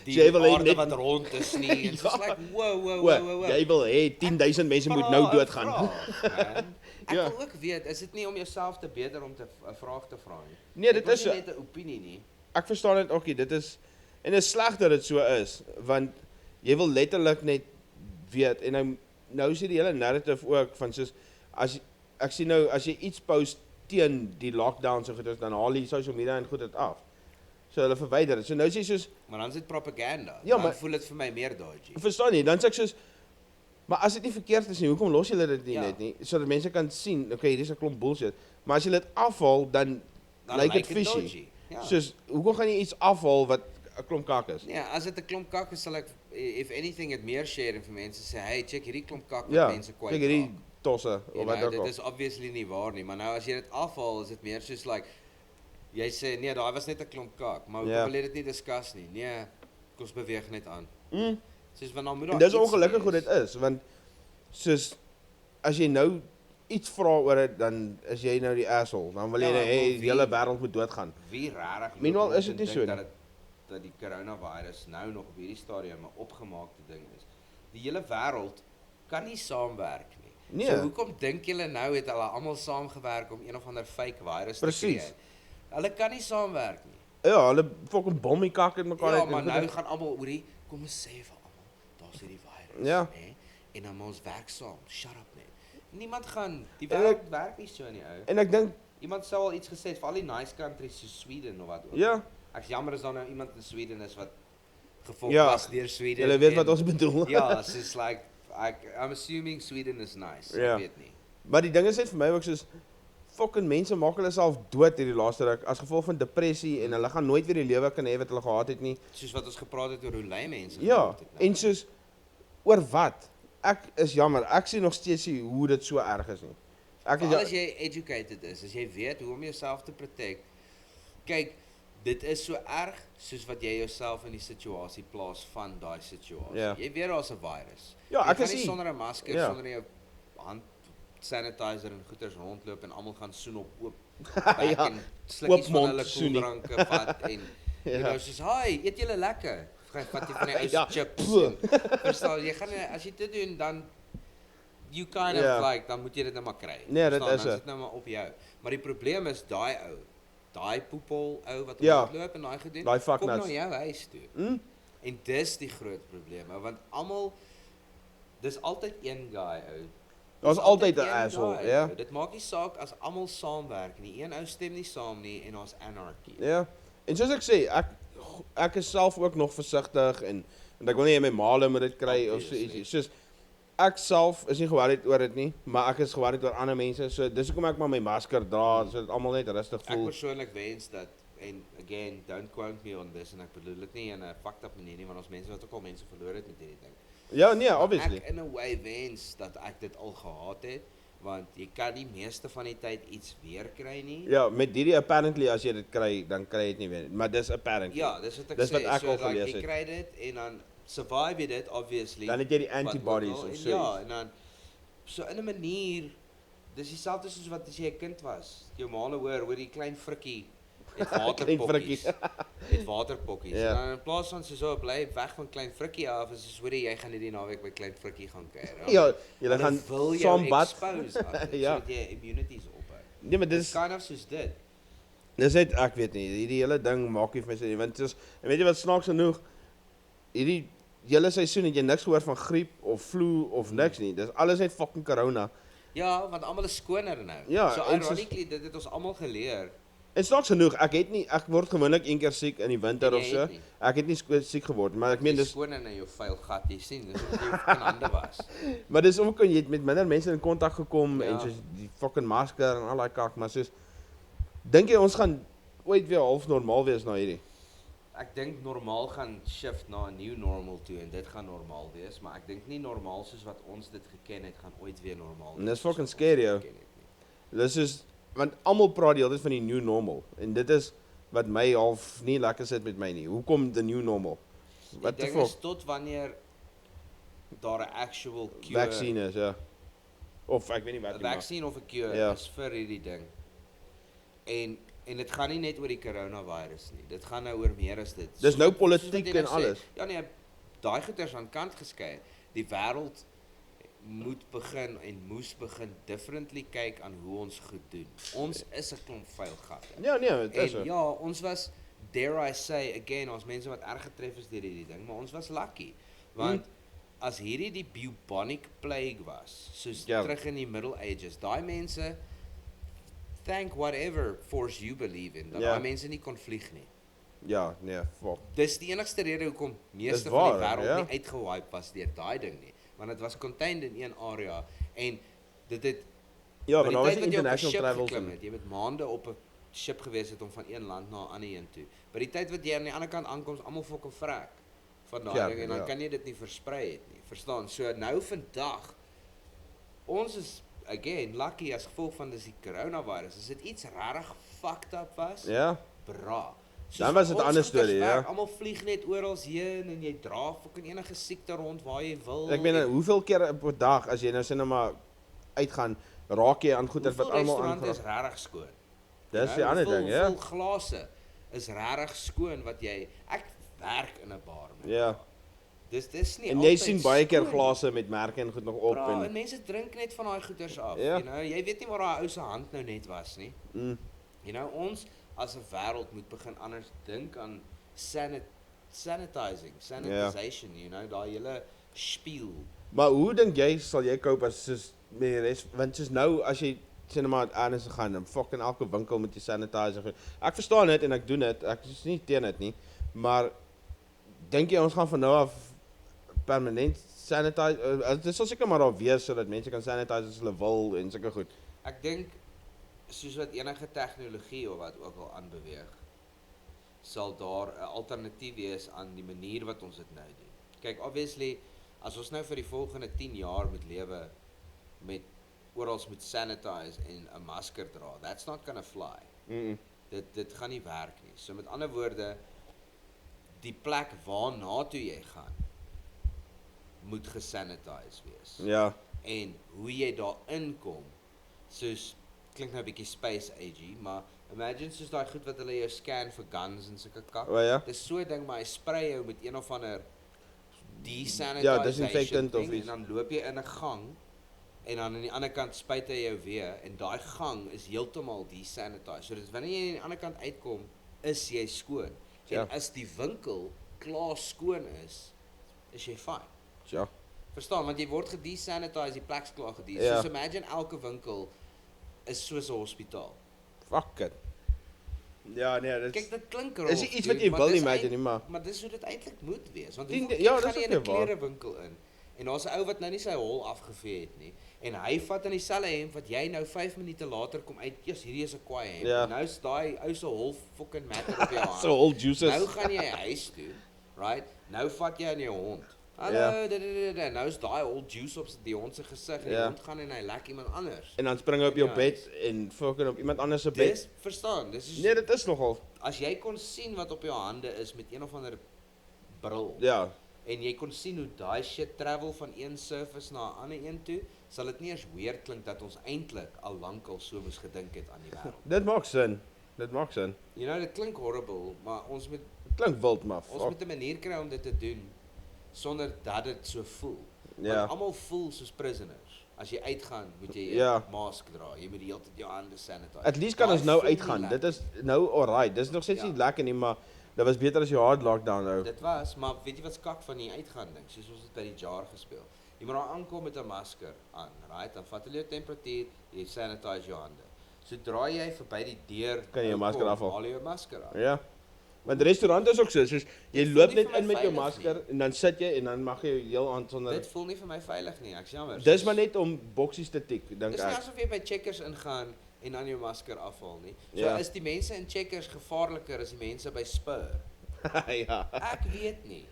die Jy wil hê aarde net- wat rond is nie. En Ja. soos like, wow. Jy wil hê 10.000 mense moet nou doodgaan. Ek Ja. wil ook weet, is dit nie om jouself te beter om 'n vraag te vra nie? Nee, dit Ek wil is nie so. net 'n opinie nie. Ek verstaan dit ook nie. Dit is en dit is sleg dat dit so is, want jy wil letterlik net weet en nou is die hele narrative ook van soos ek sien nou as jy iets post teen die lockdown so goed is, dan haal die social media en goed dit af. So hulle verwyder dit. So nou sê jy soos Maar dan is dit propaganda. Ja, Dan maar- voel dit vir my meer dodgy. verstaan jy? Dan sê ek soos maar as dit nie verkeerd is nie, hoekom los julle dit nie Ja. net nie sodat mense kan sien, okay, hier is 'n klomp bullshit. Maar as jy dit afhaal, dan lyk dit fishy. dodgy. Ja. Soos hoekom gaan jy iets afhaal wat 'n klomp kak is? Nee, as dit 'n klomp kak is, sal ek if anything het meer share en vir mense sê, "Hey, check hierdie klomp kak wat Ja, mense kwyt." kyk hierdie tosse of wat ook Dit al. is obviously nie waar nie, maar nou as jy dit afhaal, is dit meer soos like jy sê, "Nee, daai was net 'n klomp kak, maar hoekom Ja. wil jy dit nie discuss nie?" Nee, kom ons beweeg net aan. Mm. Soos want dan moet En daar dis iets ongelukkig hoe wees. dit is, want soos as jy nou iets vra oor dit, dan is jy nou die asshole. Dan wil jy Ja, nou maar hê wie- die hele wêreld moet doodgaan. Wie regtig Meanwhile loop is rond dit en nie dink so dat die coronavirus nou nog op hierdie stadium 'n opgemaakte ding is. Die hele wêreld kan nie saamwerk nie. Nee. So hoekom dink julle nou het hulle almal saamgewerk om een of ander fake virus Presies. te creëer? Hulle kan nie saamwerk nie. Ja, hulle fucking bommie kak in mekaar Ja, uit. maar nou gaan almal oor die kom ons sê vir almal, daar's hierdie virus, Ja. nê? En dan moet ons werk saam. Shut up net. Niemand gaan die En wêreld werk nie so nie, ou. En ek dink Iemand sou al iets gesê het vir al die nice countries so Sweden of wat ook. ja, Ek's jammer as daar nou iemand in Sweden is wat gevolg Ja, was deur Sweden. julle weet en- wat ons bedoel. Ja, soos like I'm assuming Sweden is nice. Ja. Ek weet nie. Maar die ding is net vir my ook soos fucking mense maak hulle self dood hierdie laaste ruk as gevolg van depressie en hulle gaan nooit weer die lewe kan hê wat hulle gehad het nie. Soos wat ons gepraat het oor hoe lui mense Ja, geword het nou. en soos oor wat? Ek is jammer, ek sien nog steeds nie hoe dit so erg is nie. Ek is Veral as jy educated is, as jy weet hoe om jouself te protect. Kyk, dit is so erg soos wat jy jouself in die situasie plaas van daai situasie. Ja. Jy weet daar's 'n virus. Ja, jy ek gaan is nie nie- sonder 'n masker, Ja. sonder jou hand sanitizer en goeders rondloop en almal gaan soen op oop Ja, bek en slukkies van mond hulle soenie. koeldranke vat en Ja. jy nou soos, "Haai, eet julle lekker." Vat jy van die ou Ja, chips. pff. en- Verstaan, jy gaan as jy dit doen dan you kind of Ja. like dan moet jy dit nou maar kry. Nee, dit Verstaan, is dan dit. dit nou maar op jou. Maar die probleem is daai poepel ou wat Ja. rondloop en daai gedoen, Daai kom fucknuts. na jou huis toe. Hm? En dis die groot probleem, ou, want almal dis altyd een guy ou. Daar's Dis altyd 'n een asshole, guy, ja. ou. Dit maak nie saak as almal saamwerk nie. Een ou stem nie saam nie en daar's anarchy. Ja. En soos ek sê, ek is self ook nog versigtig en ek wil nie hê my maale moet dit kry of so Obviously. ietsie. Soos ek self is nie worried oor dit nie, maar ek is worried oor ander mense. So dis hoekom ek maar my masker dra sodat almal net rustig Ek voel. persoonlik wens dat en again, don't quote me on this en ek bedoel dit nie in 'n fucked up manier nie, want ons mense wat ook al mense verloor het met hierdie ding. Ja, nee, Maar obviously. Ek in 'n way wens dat ek dit al gehad het, want jy kan die meeste van die tyd iets weer kry nie. Ja, met hierdie apparently as jy dit kry, dan kry jy dit nie weer. Maar dis apparently. Ja, dis wat ek Dis sê. wat ek al like, gelees jy het. kry dit en dan survive jy dit obviously. Dan het jy die wat antibodies ook al, of en so. Ja, en dan so in 'n manier dis dieselfde soos wat as jy 'n kind was. Jou maale hoor die klein frikkie het waterpokkies. Het waterpokkies. Ja. En dan in plaas van so bly weg van klein frikkie af, is soos hoorie jy gaan hierdie naweek by klein frikkie gaan kuier. Ja, julle Hulle gaan wil jou saam bad. expose aan dit, Ja. sodat jy immunities ophou. Nee, maar Dis dis kind of soos dit. dis net ek weet nie, hierdie hele ding maak nie vir my sin nie, want soos en weet jy wat snaaks genoeg, hierdie hele seisoen het jy niks gehoor van griep of flu of niks nie. Dis alles net fucking corona. Ja, want almal is skoner nou. Ja, so en soos- ironically dit het ons almal geleer. En snaaks genoeg, ek word gewoonlik een keer siek in die winter En jy of so. het nie. Ek het nie siek geword, maar ek meen dis skoner in jou vuil gat, jy sien, dis of jy kan hande was. maar dis ook jy het met minder mense in kontak gekom Ja. en soos die fucking masker en al daai kak, maar soos dink jy ons gaan ooit weer half normaal wees na hierdie? Ek dink normaal gaan shift na 'n new normal toe en dit gaan normaal wees, maar ek dink nie normaal soos wat ons dit geken het gaan ooit weer normaal En wees. dis soos fucking wat ons scary, dit ou. geken het nie. Dis is want almal praat die hele tyd van die new normal en dit is wat my half nie lekker sit met my nie. Hoekom the new normal? What Die the ding is fuck? tot wanneer daar 'n actual cure, Vaccine is, ja. Of ek weet nie wat 'n nie, maar vaccine of 'n cure Ja. is vir hierdie ding. En dit gaan nie net oor die coronavirus nie. Dit gaan nou oor meer as dit. Dis nou Soos wat politiek jy nou en sê, alles. Ja nee, daai goeters aan kant geskei. Die wêreld moet begin en moes begin differently kyk aan hoe ons goed doen. Ons is 'n klomp vuil gatte. Ja, nee, dit is En so. ja, ons was, dare I say again, ons mense wat erg getref is deur hierdie ding, maar ons was lucky. Want as hierdie die bubonic plague was, soos Ja. terug in die Middle Ages, daai mense, thank whatever force you believe in, dat Ja. daai mense nie kon vlieg nie. Ja, nee, fuck. Dis die enigste rede hoekom meeste Dis van die waar, wêreld ja. nie uitgewipe was deur daai ding nie, want dit was contained in een area en dit het Ja, by maar die daar was tyd wat jy op 'n international ship travels geklim en het, jy het maande op 'n ship gewees het om van een land na 'n ander een toe. By die tyd wat jy aan die ander kant aankom, is almal fucking vrek van daai Ja, ding en dan ja. kan jy dit nie versprei het nie. Verstaan? So nou vandag ons is again lucky as gevolg van dis die coronavirus. As dit iets regtig fucked up was, ja. bra. Dan was dit 'n ander storie, ja. Almal vlieg net oral heen en jy dra fucking enige siekte rond waar jy wil. Ek meen hoeveel keer op 'n dag as jy nou sê nou maar uitgaan, raak jy aan goeders wat almal restaurante is aangeraak. regtig skoon. Dis die ander ding, ja. Hoeveel glase is regtig skoon wat jy ek werk in 'n bar met. Ja. Dis nie En jy altyd sien baie keer skoon nie. glase met merke en goed nog op Bra, en en mense drink net van daai goeders af, Ja. jy weet nie waar daai ou se hand nou net was nie. mm, Ons as 'n wêreld moet begin anders dink aan sanitization, daai hele spiel. maar hoe dink jy sal jy cope as soos met die res want soos nou as jy sê nou maar anders gaan en fucking elke winkel met die sanitizer. Ek verstaan dit en ek doen dit. Ek is nie teen dit nie. Maar dink jy ons gaan van nou af permanent sanitize dit sal seker maar daar wees sodat mense kan sanitize as hulle wil en sulke goed. Ek dink soos wat enige tegnologie of wat ook al aanbeweeg, sal daar 'n alternatief wees aan die manier wat ons dit nou doen. Kyk, obviously, as ons nou vir die volgende 10 jaar moet lewe met oral moet sanitize en 'n masker dra, that's not gonna fly. Mm. Dit gaan nie werk nie. So met ander woorde, die plek waarna toe jy gaan, moet gesanitize wees. Ja. En hoe jy daar inkom, soos klink nou 'n bietjie space agey, maar imagine soos daai goed wat hulle jou scan vir guns en sulke kak. O ja. Dis so 'n ding, maar hy sprei jou met een of ander desanitization Ja, disinfectant of ding, iets. en dan loop jy in 'n gang en dan aan die ander kant spuit hy jou weer en daai gang is heeltemal desanitized. So dis wanneer jy aan die ander kant uitkom, is jy skoon. Ja. En as die winkel klaar skoon is jy fine. Ja. Verstaan, want jy word gedesanitize, die plek's klaar gedesanitize. Ja. So imagine elke winkel is soos 'n hospitaal. Fuck it. Ja, nee, dit Kyk, dit klink rof. is nie iets wat dude, jy maar wil dis imagine eind- nie, maar Maar dis hoe dit eintlik moet wees, want Die- hoeveel ja, keer dis gaan jy ook in 'n weer waar. klerewinkel in en daar's 'n ou wat nou nie sy hol afgevee het nie en hy vat in dieselfde hemp wat jy nou 5 minute later kom uit, "Jesus, hierdie is 'n kwaai hemp." Ja. En nou's daai ou se hol fucking matter op jou hand. so whole juices. Nou gaan jy huis toe, right? Nou vat jy aan jou hond. Hallo, Ja. nou is daai old juice op die hond se gesig en die Ja. hond gaan en hy lek iemand anders. En dan spring hy op jou Ja, bed en fucking op iemand anders se bed. Dis verstaan, dis is Nee, dit is nogal. as jy kon sien wat op jou hande is met een of ander bril Ja. en jy kon sien hoe daai shit travel van een surface na 'n ander een toe, sal dit nie eens weird klink dat ons eintlik al lankal so moes gedink het aan die wêreld. Dit maak sin. Dit maak sin. Dit klink horrible, maar ons moet Dit klink wild, maar ons fuck. moet 'n manier kry om dit te doen sonder dat dit so voel. Ja. Want almal voel soos prisoners. As jy uitgaan, moet jy 'n Ja. mask dra. Jy moet die hele tyd jou hande sanitize. At least kan Daai ons nou voel nie uitgaan. lekker. Dit is nou alright. Dis nog steeds Ja. nie lekker nie, maar dit was beter as die hard lockdown nou. Dit was, maar weet jy wat skak van die uitgaan ding? Soos ons het by die jar gespeel. Jy moet daar aankom met 'n masker aan, right? Dan vat hulle jou temperatuur, jy sanitize jou hande. Sodra jy verby die deur Kan jy jou masker afhaal. Haal jy jou masker af. Ja. Want restaurante is ook so, soos jy Dit loop voel nie net vir in my met jou veilig masker en dan sit jy en dan mag jy heel aan sonder. Dit voel nie vir my veilig nie, ek's jammer. Dis maar net om boksies te tik, dink Dis nie ek. asof jy by Checkers ingaan en dan jou masker afhaal nie. So Ja. is die mense in Checkers gevaarliker as die mense by Spur? ja. Ek weet nie.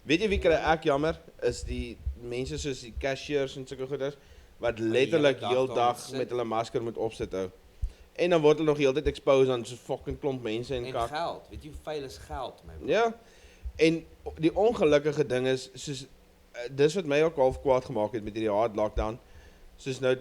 Weet jy wie kry ek jammer? Is die mense soos die cashiers en sulke goeders wat letterlik hele dag heel daar dag moet sit. met hulle masker moet opsit hou. En dan word hulle nog heeltyd exposed aan so fucking klomp mense en En kak. geld, weet jy hoe vuil is geld, my bro? Ja. En die ongelukkige ding is, soos, dis wat my ook half kwaad gemaak het met hierdie hard lockdown, soos nou,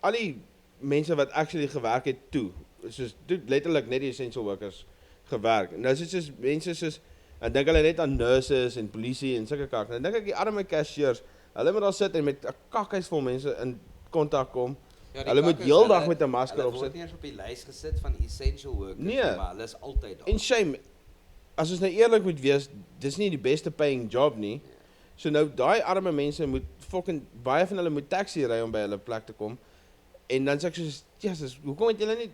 al die mense wat actually gewerk het toe, soos letterlik net die essential workers gewerk. Nou is dit soos mense soos, ek dink hulle net aan nurses en polisie en sulke kak. Dan dink ek die arme cashiers, hulle moet daar sit en met 'n kakhuis vol mense in kontak kom. Ja, Hulle moet heeldag met 'n masker op Hulle sit. word nie eens op die lys gesit van essential workers, Nee. maar hulle is altyd daar. En shame, as ons nou eerlik moet wees, dis nie die beste paying job nie. So nou daai arme mense moet fucking baie van hulle moet taxi ry om by hulle plek te kom. En dan sê ek soos, Jesus, hoekom het julle nie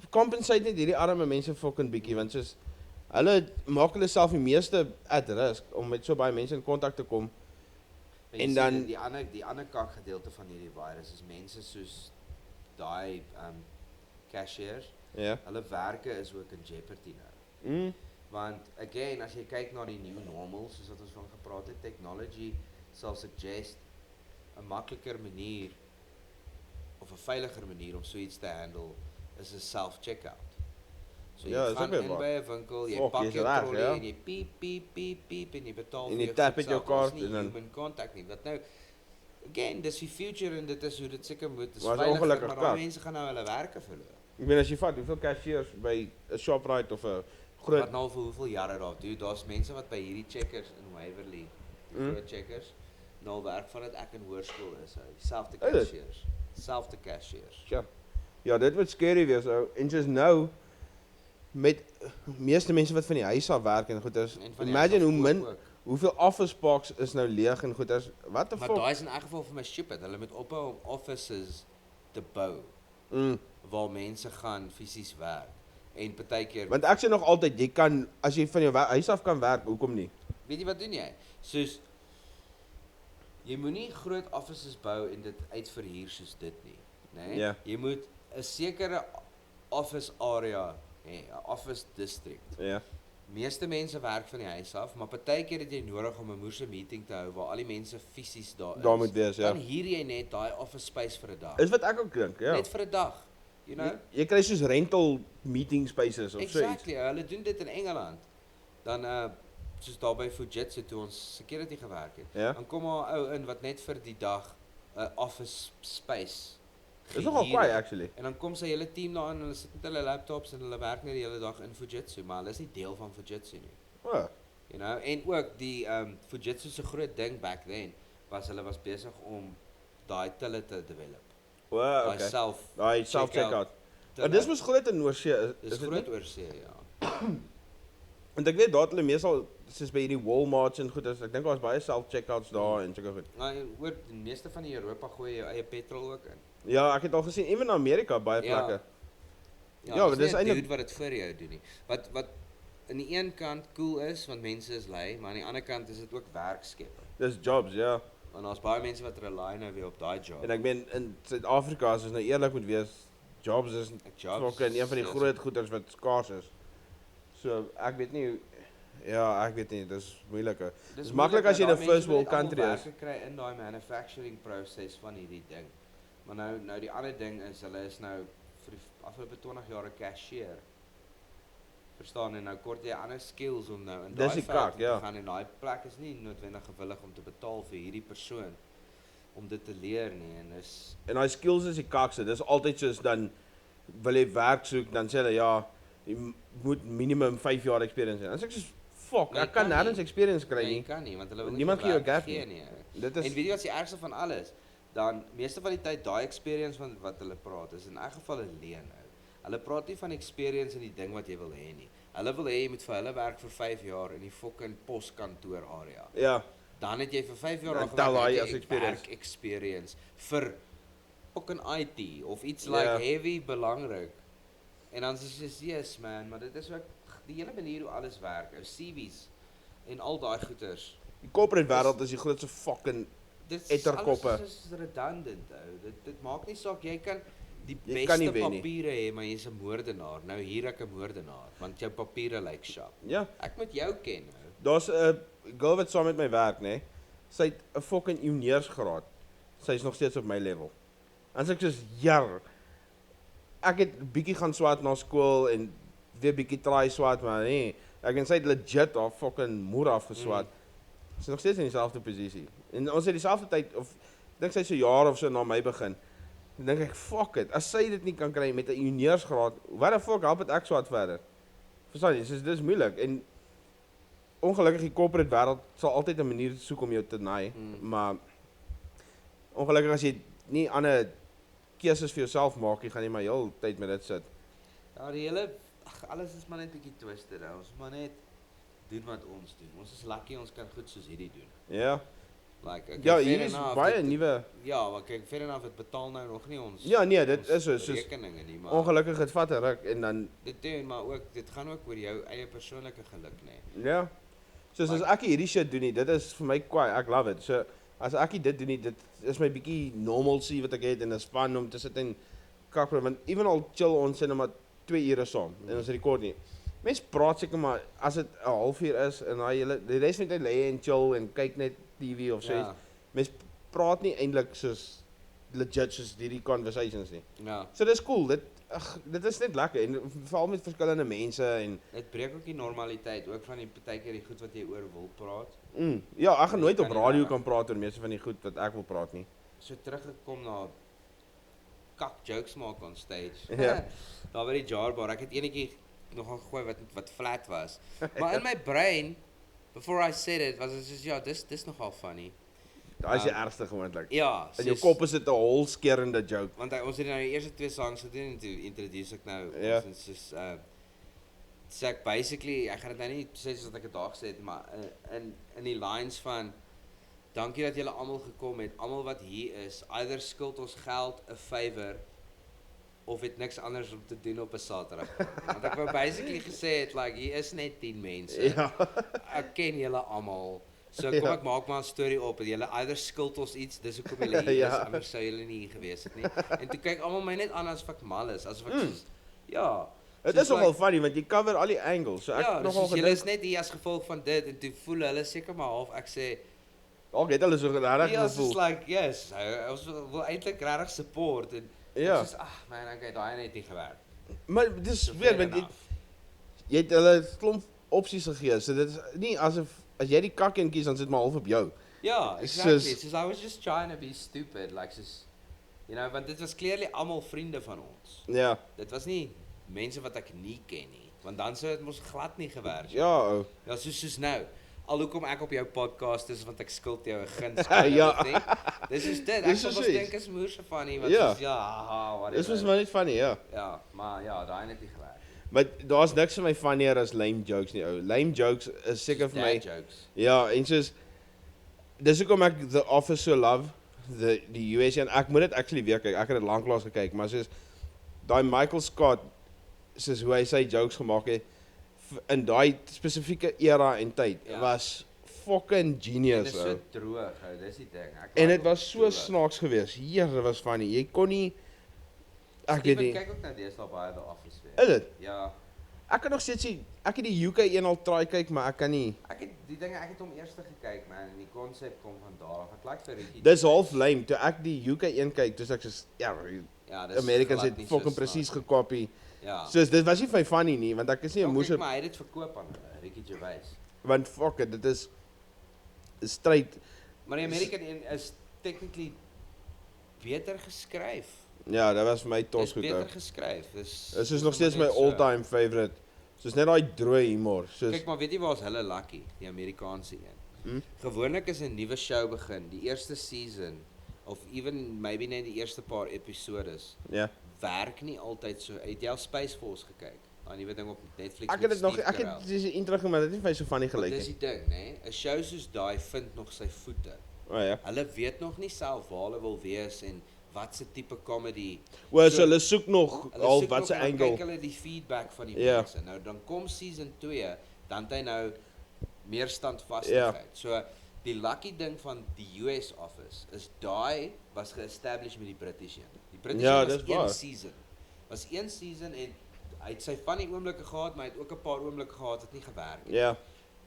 compensate net hierdie arme mense fucking bietjie, want soos hulle maak hulle self die meeste at risk om met so baie mense in kontak te kom. En En dan die ander kak gedeelte van hierdie virus is mense soos daai cashiers, ja. hulle werke is ook in jeopardy nou. Want again, as jy kyk na die new normal, soos wat ons van gepraat het, technology sal suggest 'n makliker manier of 'n veiliger manier om so iets te handle is 'n self-checkout. So jy Ja, is gaan ook weer in waar. by 'n winkel, jy Fok, pak jy's jou reg, trolley ja. en jy piep piep piep piep en jy betaal En vir jy tap goed met jou self. Daar's kaart nie en dan- human contact nie. Wat nou again, dis die future en dit is hoe dit seker moet. Dis Maar is veiliger, ongelukkig maar kak. daai mense gaan nou hulle werke verloor. Ek meen as jy vat hoeveel cashiers by 'n Shoprite of 'n groot Wat nou al vir hoeveel jare daar doen. Daar's mense wat by hierdie checkers in Waverley, die groot checkers, nou al werk vandat ek in hoërskool is. Selfde Is dit? cashiers. Selfde cashiers. Ja. Ja, dit wordt scary wees ou. En soos nou met meeste mense wat van die huis af werk en goeders. En van die Imagine hoe huis af min ook. hoeveel office parks is nou leeg en goeders. What the Maar fuck? daai is in elk geval vir my stupid. Hulle moet ophou om offices te bou Mm. waar mense gaan fisies werk. En partykeer, Want ek sê nog altyd jy kan as jy van jou huis af kan werk, hoekom nie? weet jy wat doen jy? Soos jy moenie groot offices bou en dit uitverhuur soos dit nie, né? Ja. Jy moet 'n sekere office area hê, 'n office district. Ja. Meeste mense werk van die huis af, maar partykeer het jy nodig om 'n moerse meeting te hou waar al die mense fisies daar is. Daar moet wees, ja. Dan huur jy net daai office space vir 'n dag. Is wat ek ook dink, ja. Net vir 'n dag. You know? Jy kry soos rental meeting spaces of so iets. Exactly. Hulle doen dit in Engeland. Dan soos daar by Fujitsu toe ons security gewerk het. Ja. Dan kom 'n ou in wat net vir die dag 'n office space. Dis nogal gehuur kwaai het. actually. En dan kom sy hele team daar in, hulle sit met hulle laptops en hulle werk net die hele dag in Fujitsu, maar hulle is nie deel van Fujitsu nie. O, You know, en ook die Fujitsu se groot ding back then was hulle was besig om daai tille te develop. o, Daai okay. self Daai self-checkout. tille. Maar dis mos groot in Oorsee, dis is dit groot nie? oor see, ja. Want ek weet daar het hulle meestal soos by hierdie Walmarts en goeders, ek dink daar's baie self-checkouts daar en sulke goed. Maar oor die meeste van die Europa gooi jy jou eie petrol ook in. Ja, ek het al gesien ewen in Amerika baie Ja. plekke. Ja, Ja, dis dis nie 'n eintlik- dude wat dit vir jou doen nie. Wat aan die een kant cool is want mense is lui, maar aan die ander kant is dit ook werkskepping. Dis jobs, ja. Want daar's baie mense wat rely nou weer op daai job. En ek meen in Suid-Afrika as ons nou eerlik moet wees, jobs is Jobs fucking een van die is- groot goeders wat skaars is. So ek weet nie ja, ek weet nie, dis moeilike. Dis maklik as jy in 'n first world country is. Jy kry in daai manufacturing proses van hierdie ding. Maar nou die ander ding is hulle is nou vir die afgelope 20 jaar 'n cashier. Verstaan en nou kort jy ander skills om nou in Dis daai die veld kak, om ja. te gaan en daai plek is nie noodwendig gewillig om te betaal vir hierdie persoon om dit te leer nie en is En daai skills is die kakse. Dis altyd soos dan wil jy werk soek, dan sê hulle ja, jy moet minimum 5 jaar experience hê. Dan sê ek soos fuck, Nee, ek kan kan nêrens nie. experience kry nee, jy nie. kan nie want hulle wil Niemand nie gee jou vir werk gap nie. nie. Ou. Dit En is weet jy wat die ergste van alles? Dan meeste van die tyd daai experience van wat hulle praat is in elk geval 'n leuen nou. Hulle praat nie van experience in die ding wat jy wil hê nie. Hulle wil hê jy moet vir hulle werk vir 5 jaar in die fucking poskantoor area. ja, Dan het jy vir 5 jaar Dan daar tel gewerk, hy het as jy experience. werk experience vir fucking IT of iets Ja. like heavy belangrik. En dan sê jy yes man, maar dit is ook die hele manier hoe alles werk. Ou CV's en al daai goeters. die corporate wêreld is die grootste fucking Dit Etterkoppe. alles is redundant ou. Dit maak nie saak jy kan die Jy kan nie beste wen nie. papiere hê, maar jy's 'n moordenaar. Nou hier ek 'n moordenaar want jou papiere lyk sharp. ja, Ek moet jou ken ou. daar's 'n girl wat saam met my werk, nê. Sy het 'n fucking ingenieursgraad. Sy is nog steeds op my level. En sê ek soos ja. Ek het bietjie gaan swat na skool en weer bietjie try swat, maar nee. Ek en sy het legit haar fucking moer afgeswat. Sy is nog steeds in dieselfde posisie. En ons het dieselfde tyd of ek dink sy so 'n jaar of so na my begin. Dan dink ek, fuck it, as sy dit nie kan kry met 'n ingenieursgraad, wat the fuck help dit ek swaat verder? Verstaan jy? Dis moeilik en ongelukkig die corporate wêreld sal altyd 'n manier soek om jou te naai, maar ongelukkig as jy nie ander keuses vir jouself maak, jy gaan jy maar heel tyd met dit sit. Ja, die hele alles is maar net bietjie twisted. Ons moet maar net doen wat ons doen. Ons is lucky ons kan goed soos hierdie doen. Ja. Like okay, Ja, fair hier is enough, baie nuwe. Ja, maar kyk, fair enough, dit betaal nou nog nie ons. Ja, nee, dit ons is so, soos rekeninge nie, maar ongelukkig het vat 'n ruk en dan dit doen, maar ook dit gaan ook oor jou eie persoonlike geluk, nê. ja. Soos as ek hierdie shit doen nie, dit is vir my kwaai. Ek love it. So as ek dit doen nie, dit is my bietjie normalcy wat ek het en 'n span om te sit en kakkel want evenal chill ons net maar 2 ure saam en ons rekord nie. Mense praat seker maar as dit 'n halfuur is en daai hele die res van die tyd lê en chill en kyk net TV of so iets. Ja. Mense praat nie eintlik soos legit soos hierdie conversations nie. Ja. So dis cool. Dit is net lekker en veral met verskillende mense en Dit breek ook die normaliteit, ook van die partykeer die goed wat jy oor wil praat. ja, ek gaan Jy nooit kan op nie radio regtig- kan praat oor meeste van die goed wat ek wil praat nie. So teruggekom na kak jokes maak on stage. Ja. Daar by die jarbar, ek het enetjie nogal gegooi wat flat was. Maar in my brain before I said it was dit soos ja, dis nogal funny. Daai is die ergste gewoonlik. Ja, In jou kop is dit 'n holskerende joke. want ons het nou die eerste 2 songs gedoen en toe introduce ek nou Ja. ons soos sê ek basically ek gaan dit nou nie sê soos wat ek dit daar gesê het maar in die lines van dankie dat julle almal gekom het, almal wat hier is, either skuld ons geld, 'n favour of het niks anders om te doen op 'n Saterdag. Want ek wou basically gesê het like hier is net 10 mense. Ja. Ek ken julle almal. So kom Ja. ek maak maar 'n storie op dat julle either skuld ons iets, dis hoekom julle hier Ja. is, anders sou julle nie hier gewees het nie. En toe kyk almal my net aan asof ek mal is, asof ek soos ja. Dit soos is nogal funny want jy cover al die angles. So ek ja, nogal julle is gedink, net hier as gevolg van dit en toe voel hulle seker maar half ek sê dalk het hulle so regtig ja, gevoel. soos like yes, ons wil eintlik regtig support en Ja. soos ag man, okay, daai het net nie gewerk. Maar dis So weer fair want enough. jy het hulle 'n klomp opsies gegee. So dit is nie asof as jy die kak en kies dan sit maar half op jou. Ja, It's exactly. just- Soos I was just trying to be stupid, like soos you know, want dit was clearly almal vriende van ons. Ja. Dit was nie mense wat ek nie ken nie, want dan sou dit mos glad nie gewerk het. Ja. Ou. Ja, soos nou. Al hoekom ek op jou podcast is want ek skuld jou 'n guns. Ja. Dis is dit. Ek Dis sal is mos iets. dink is moerse van nie wat Ja. soos ja, haha, whatever. Dis was maar net funny, ja. Ja, maar ja, daai het net nie gewerk. Maar daar's niks vir my funnier as lame jokes nie, ou. Lame jokes is seker vir my. Dad jokes. Ja, en soos dis hoekom ek The Office so love, die US en ek moet dit actually weer kyk. Ek het dit lanklaas gekyk, maar soos daai Michael Scott soos hoe hy sy jokes gemaak het in daai spesifieke era en tyd Ja. was fucking En dit genius, is ou. so droog, ou. Dis die ding. Ek En like dit was so droog. snaaks geweest. Here, dit was funny. Jy kon nie ek weet Steven nie. kyk ook nou deesdae baie The Office weer. Is dit? Ja. Ek kan nog steeds sien ek het die UK een al try kyk, maar ek kan nie. Ek het die dinge, ek het hom eers gekyk man en die konsep kom van daar af. Ek like vir Ricky. Dis half lame toe ek die UK een kyk, dis ek soos ja, ja, dis Americans glad het nie so fucking snaaks presies nie. gekopie. Ja. Soos dit was nie vir my funny nie, want ek is nie 'n Ja, moes kyk, maar hy het dit verkoop aan hulle, Ricky Gervais. want fuck it, dit is straight. Maar die American een is technically beter geskryf. Ja, dit was vir my Dis tos goed. beter Ou. geskryf. Dis Dit is nog steeds my all-time favorite. Soos net daai droë humor. Soos Kyk, maar weet jy waar's hulle lucky, die Amerikaanse een. Gewoonlik is 'n nuwe show begin, die eerste season of even maybe net die eerste paar episodes ja. werk nie altyd so. Het jy al Space Force gekyk? Daai nuwe ding op Netflix. Ek het met dit nog Steve ek Carell. het dis intro gemaak, dit het nie vir my so funny Want gelyk dis nie. die ding, nê? 'n Show soos daai vind nog sy voete. O ja. Hulle weet nog nie self waar hulle wil wees en wat se tipe comedy. O, So- so hulle soek nog Hulle al soek wat nog se en dan angle. kyk hulle die feedback van die Ja. mense. Nou dan kom season 2, dan het hy nou meer standvastigheid. Ja. So die lucky ding van die US Office is daai was ge-establish met die British een. Die British Ja, een was dis waar. een season. Was een season en hy het sy funny oomblikke gehad, maar hy het ook 'n paar oomblikke gehad wat nie gewerk het. Ja.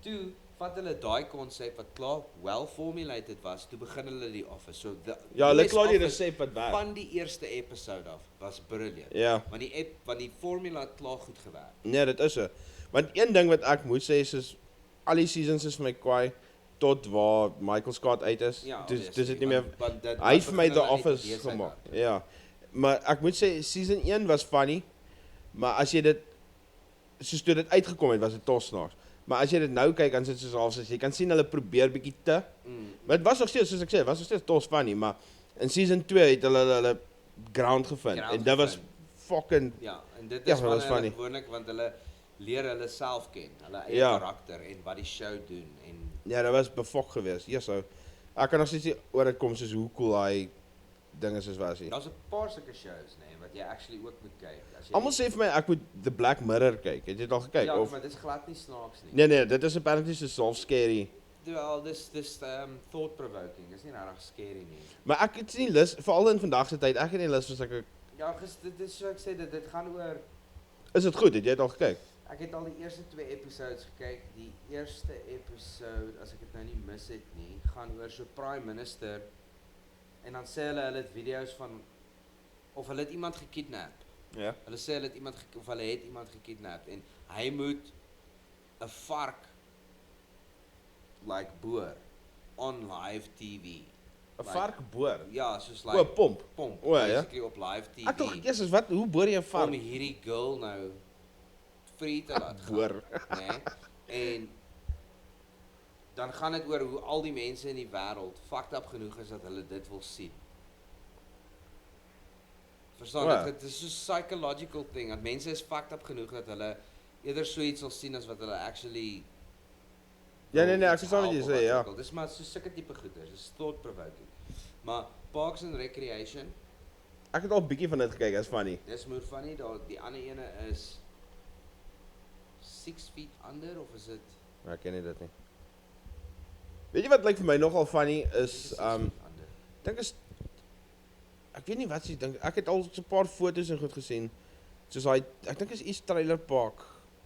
Toe vat hulle daai konsep wat klaar well formulated was, toe begin hulle die Office. So the Ja, hulle US klaar die Office resep wat werk. van die eerste episode af was brilliant. Ja. Want die formula het klaar goed gewerk. Nee, dit is so. Want een ding wat ek moet sê is al die seasons is vir my kwaai tot waar Michael Scott uit is. Ja, Dis obviously, dit nie meer want dit hy het vir my begin The hulle net Office besigheid gemaak. raak. Ja. Maar ek moet sê season 1 was funny, maar as jy dit soos toe dit uitgekom het, was dit tos snaaks. Maar as jy dit nou kyk, dan sit dit soos half jy kan sien hulle probeer bietjie te. Maar dit was nog steeds soos ek sê, dit was nog steeds tos funny, maar in season 2 het hulle ground gevind Ground en dit was gevind. fucking Ja, en dit Ja, is maar dat is wanneer hulle funny. gewoonlik want hulle leer hulle self ken, hulle eie Ja. karakter en wat die show doen en ja, dit was befok geweest. Ja, so ek kan nog steeds nie oor dit kom soos hoe cool hy dinge soos was hier. daar's 'n paar sulke shows nê wat jy actually ook moet kyk. As jy Almal sê vir my ek moet The Black Mirror kyk. Het jy dit al gekyk ja, of maar dit is glad nie snaaks nie. Nee, dit is apparently so half scary. Wel, dis thought provoking. Dis nie regtig scary nie. Maar ek het nie lus veral in vandag se tyd. Ek het nie lus vir sulke Ja, dit is so ek sê dit gaan oor Is dit goed? Het jy dit al gekyk? ek het al die eerste 2 episodes gekyk. Die eerste episode, as ek dit nou nie mis het nie, gaan oor so prime minister en dan sê hulle het video's van of hulle het iemand gekidnap. Ja. Hulle sê hulle het iemand of hulle het iemand gekidnap en hy moet 'n vark like boer on live TV. 'n Vark boor. Ja, soos O, like pomp. pomp O, ja. basically op live TV. Ek dink eers is wat hoe boor jy 'n om vark? hierdie girl nou free te laat gaan, Boor. né? En dan gaan dit oor hoe al die mense in die wêreld fucked up genoeg is dat hulle dit wil sien. Verstaan Ja. dit is so 'n psychological thing dat mense is fucked up genoeg dat hulle eerder so iets wil sien as wat hulle actually Ja, nee, ek iets verstaan wat jy help sê, of ja. ook al. Dis maar so sulke tipe goeders, dis thought provoking. Maar Parks and Recreation, Ek het al 'n bietjie van dit gekyk, is funny. dis moer funny, daar die ander ene is 6 feet under of is dit Maar ek ken nie dit nie. Weet jy wat lyk vir my nogal funny is 6 feet under. dink is ek weet nie wat jy dink. Ek het al so 'n paar foto's en goed gesien. Soos hy ek dink is East Trailer Park.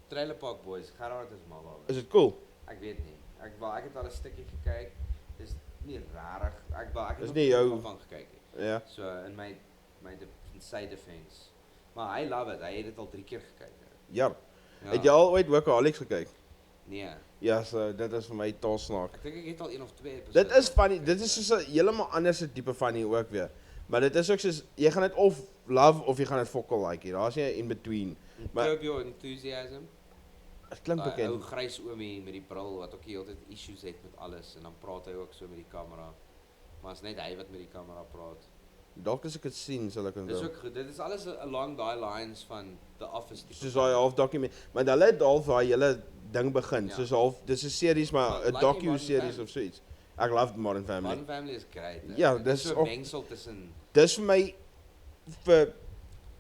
Trailer Park Boys, Gerard is mal daaroor. Is dit cool? Ek weet nie. Ek het al 'n stukkie gekyk. Dis nie rarig. Ek het Dis nog nie jou- van gekyk het. Ja. So in in sy defense. Maar hy love it. Hy het dit al 3 keer gekyk. Ja. Ja. Het jy al ooit Workaholics gekyk? Nee. Ja, so dit is vir my taal snaak. Ek dink ek het al 1 of 2 episodes. Dit is funny. Dit is soos 'n heeltemal ander se tipe funny ook weer. Maar dit is ook soos jy gaan dit of love of jy gaan dit fokol like hier. Daar's nie 'n in between. maar- Curb Your Enthusiasm. Dit klink Ou bekend. grys oomie met die bril wat ook die hele tyd issues het met alles en dan praat hy ook so met die kamera. Maar is net hy wat met die kamera praat. Dalk as ek dit sien, sal ek Dis onthou. ook goed. Dit is alles along daai lines van The Office tipe. Soos daai half dokument. Maar hulle het half daai hele ding begin. Ja. Soos half dis 'n series maar Maar 'n like die Modern docu-series Family? of so iets. Ek love Modern Family. Modern Family is great. hè. Ja, Dit dis is so 'n ook- mengsel tussen Dis vir my vir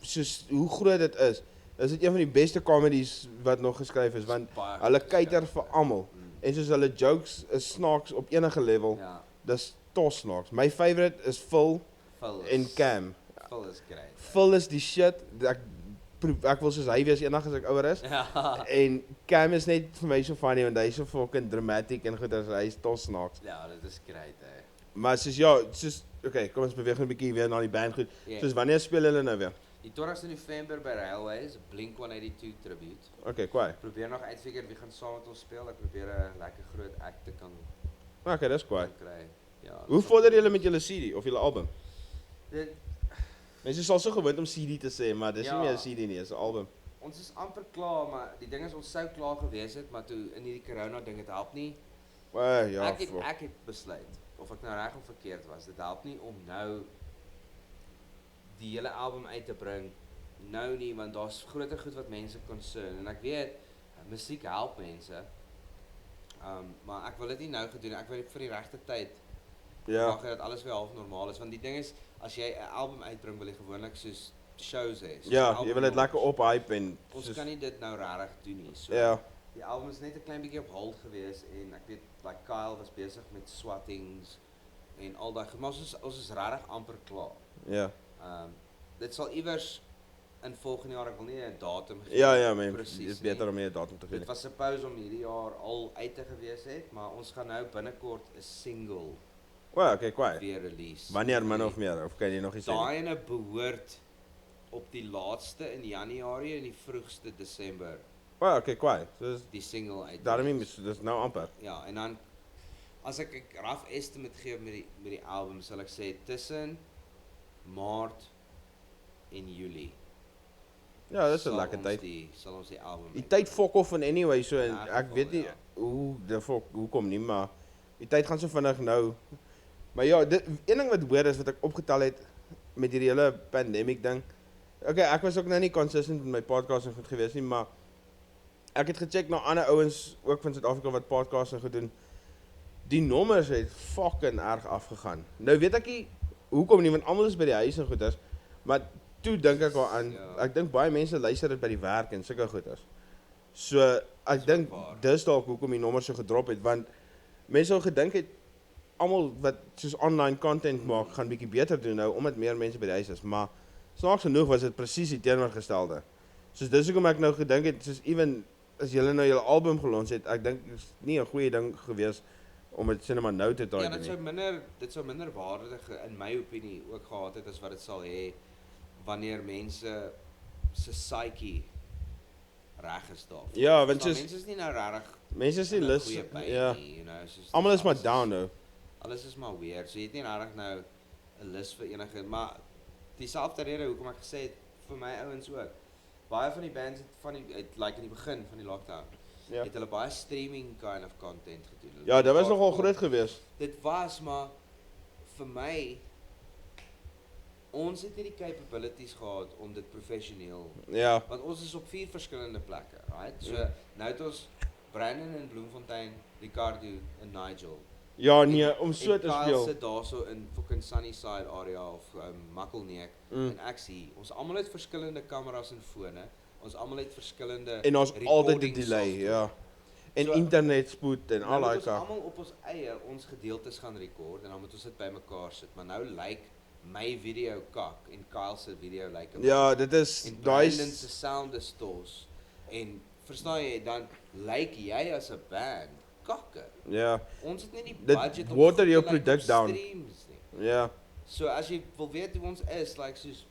soos hoe groot dit is. Is dit een van die beste comedies wat nog geskryf is want baie hulle goed cater geskryf. vir almal. Mm. En soos hulle jokes is snaaks op enige level. Ja, Dis tos snaaks. My favorite is Phil Phil is en Cam. Phil is great. Phil is die shit. Ek wil soos hy wees eendag as ek ouer is. Ja. En Cam is net vir my so funny want hy's so fucking dramatic en goed as hy's tos snaaks. Ja, dit is great hè. Maar soos ja, soos okay, kom ons beweeg net 'n bietjie weer na die band goed. Ja. Soos wanneer speel hulle nou weer? Die 20ste November by Railways, Blink-182 tribute. Okay, kwaai. Ek probeer nog uitfigure wie gaan saam met ons speel. Ek probeer 'n lekker groot act te kan Okay, dis kwaai. kry. Ja. Hoe vorder julle met julle CD of julle album? Dit Mense is al so gewoond om CD te sê, maar dis Ja. nie meer 'n CD nie, dis 'n album. ons is amper klaar, maar die ding is ons sou klaar gewees het, maar toe in hierdie corona ding het help nie. Ja, ek het besluit of ek nou reg of verkeerd was. Dit help nie om nou die hele album uit te bring nou nie, want daar's groter goed wat mense concern en ek weet musiek help mense. Maar ek wil dit nie nou gedoen nie. Ek wil dit vir die regte tyd Ja. maak dat alles weer half normaal is, want die ding is as jy 'n album uitbring wil jy gewoonlik soos shows hê. soos Ja, album jy wil dit lekker launch. ophype en Ons soos- kan nie dit nou regtig doen nie. So Ja. die album is net 'n klein bietjie op hold gewees en ek weet like Kyle was besig met swattings en al daai goed, maar ons is regtig amper klaar. Ja. Dit sal iewers in volgende jaar, ek wil nie 'n datum gee. Ja, man. presies Dit is beter nie. om nie 'n datum te gee. Dit was suppose om hierdie jaar al uit te gewees het, maar ons gaan nou binnekort 'n single Okay, kwaai. weer release. Wanneer min of meer of kan jy nog iets sê? Daai ene behoort op die laatste in Januarie en die vroegste Desember okay, kwaai. So dis die single uit. daarmee dis nou amper. Ja, en dan as ek 'n rough estimate gee met die album, sal ek sê tussen Maart en Julie. Ja, dis 'n lekker tyd. Sal ons die album. Die tyd fok off in anyway, so en Ja, ek weet nie ja. hoekom nie, maar die tyd gaan so vinnig nou. Maar ja, dit een ding wat hoor is wat ek opgetel het met hierdie hele pandemic ding. Okay, ek was ook nou nie consistent met my podcast en goed gewees nie, maar ek het gecheck na ander ouens ook van Suid-Afrika wat podcasts en gedoen. Die nommers het fucking erg afgegaan. Nou weet ek nie hoekom nie, want almal is by die huis en goeders, maar toe dink ek daaraan, Ja. ek dink baie mense luister dit by die werk en sulke goeders. So ek dink waar. dis dalk hoekom die nommers so gedrop het, want mense sou gedink het almal wat soos online content maak gaan bietjie beter doen nou omdat meer mense by die huis is, maar snaaks genoeg was dit presies die teenoorgestelde. Soos dis hoekom ek nou gedink het, soos ewen as julle nou julle album gelons het, ek dink dit is nie 'n goeie ding gewees om dit sinema nou te try Ja, doen dit sou minder waardig in my opinie ook gehad het as wat dit sal hê wanneer mense se psyche reg is daar. Ja, want So, soos mense is nie nou regtig mense is nie in 'n lus, goeie by ja. nie, you know, soos Almal dis is maar alles down nou. Alles is maar weird. So jy het nie regtig nou 'n lus vir enige, maar dieselfde rede hoekom ek gesê het vir my ouens ook. Baie van die bands het like in die begin van die lockdown Ja. het hulle baie streaming kind of content gedoen. Ja, dit was nogal Hardcore. groot geweest. Dit was maar vir my ons het nie die capabilities gehad om dit professioneel, Ja. want ons is op 4 verskillende plekke, right? So nou het ons Brandon in Bloemfontein, Ricardo en Nigel. Ja, nee, om so te Kyle speel. sit daarso in fucking Sunnyside area of Makkelneek en ek sien ons almal het verskillende kameras en fone. Ons almal het verskillende En ons altyd 'n recording delay, software. ja. En So, internetspoed en Nou al moet daai ons kak. almal op ons eie ons gedeeltes gaan rekord en dan moet ons dit bymekaar sit. Maar nou lyk my video kak en Kyle se video lyk Ja, dit is en daai Brandon se sound is tos. En verstaan jy, dan lyk jy as 'n band kakke. ja. Ons het nie die Dit budget om water goed te jou lyk op product down. streams nie. Ja. So as jy wil weet hoe ons is, like soos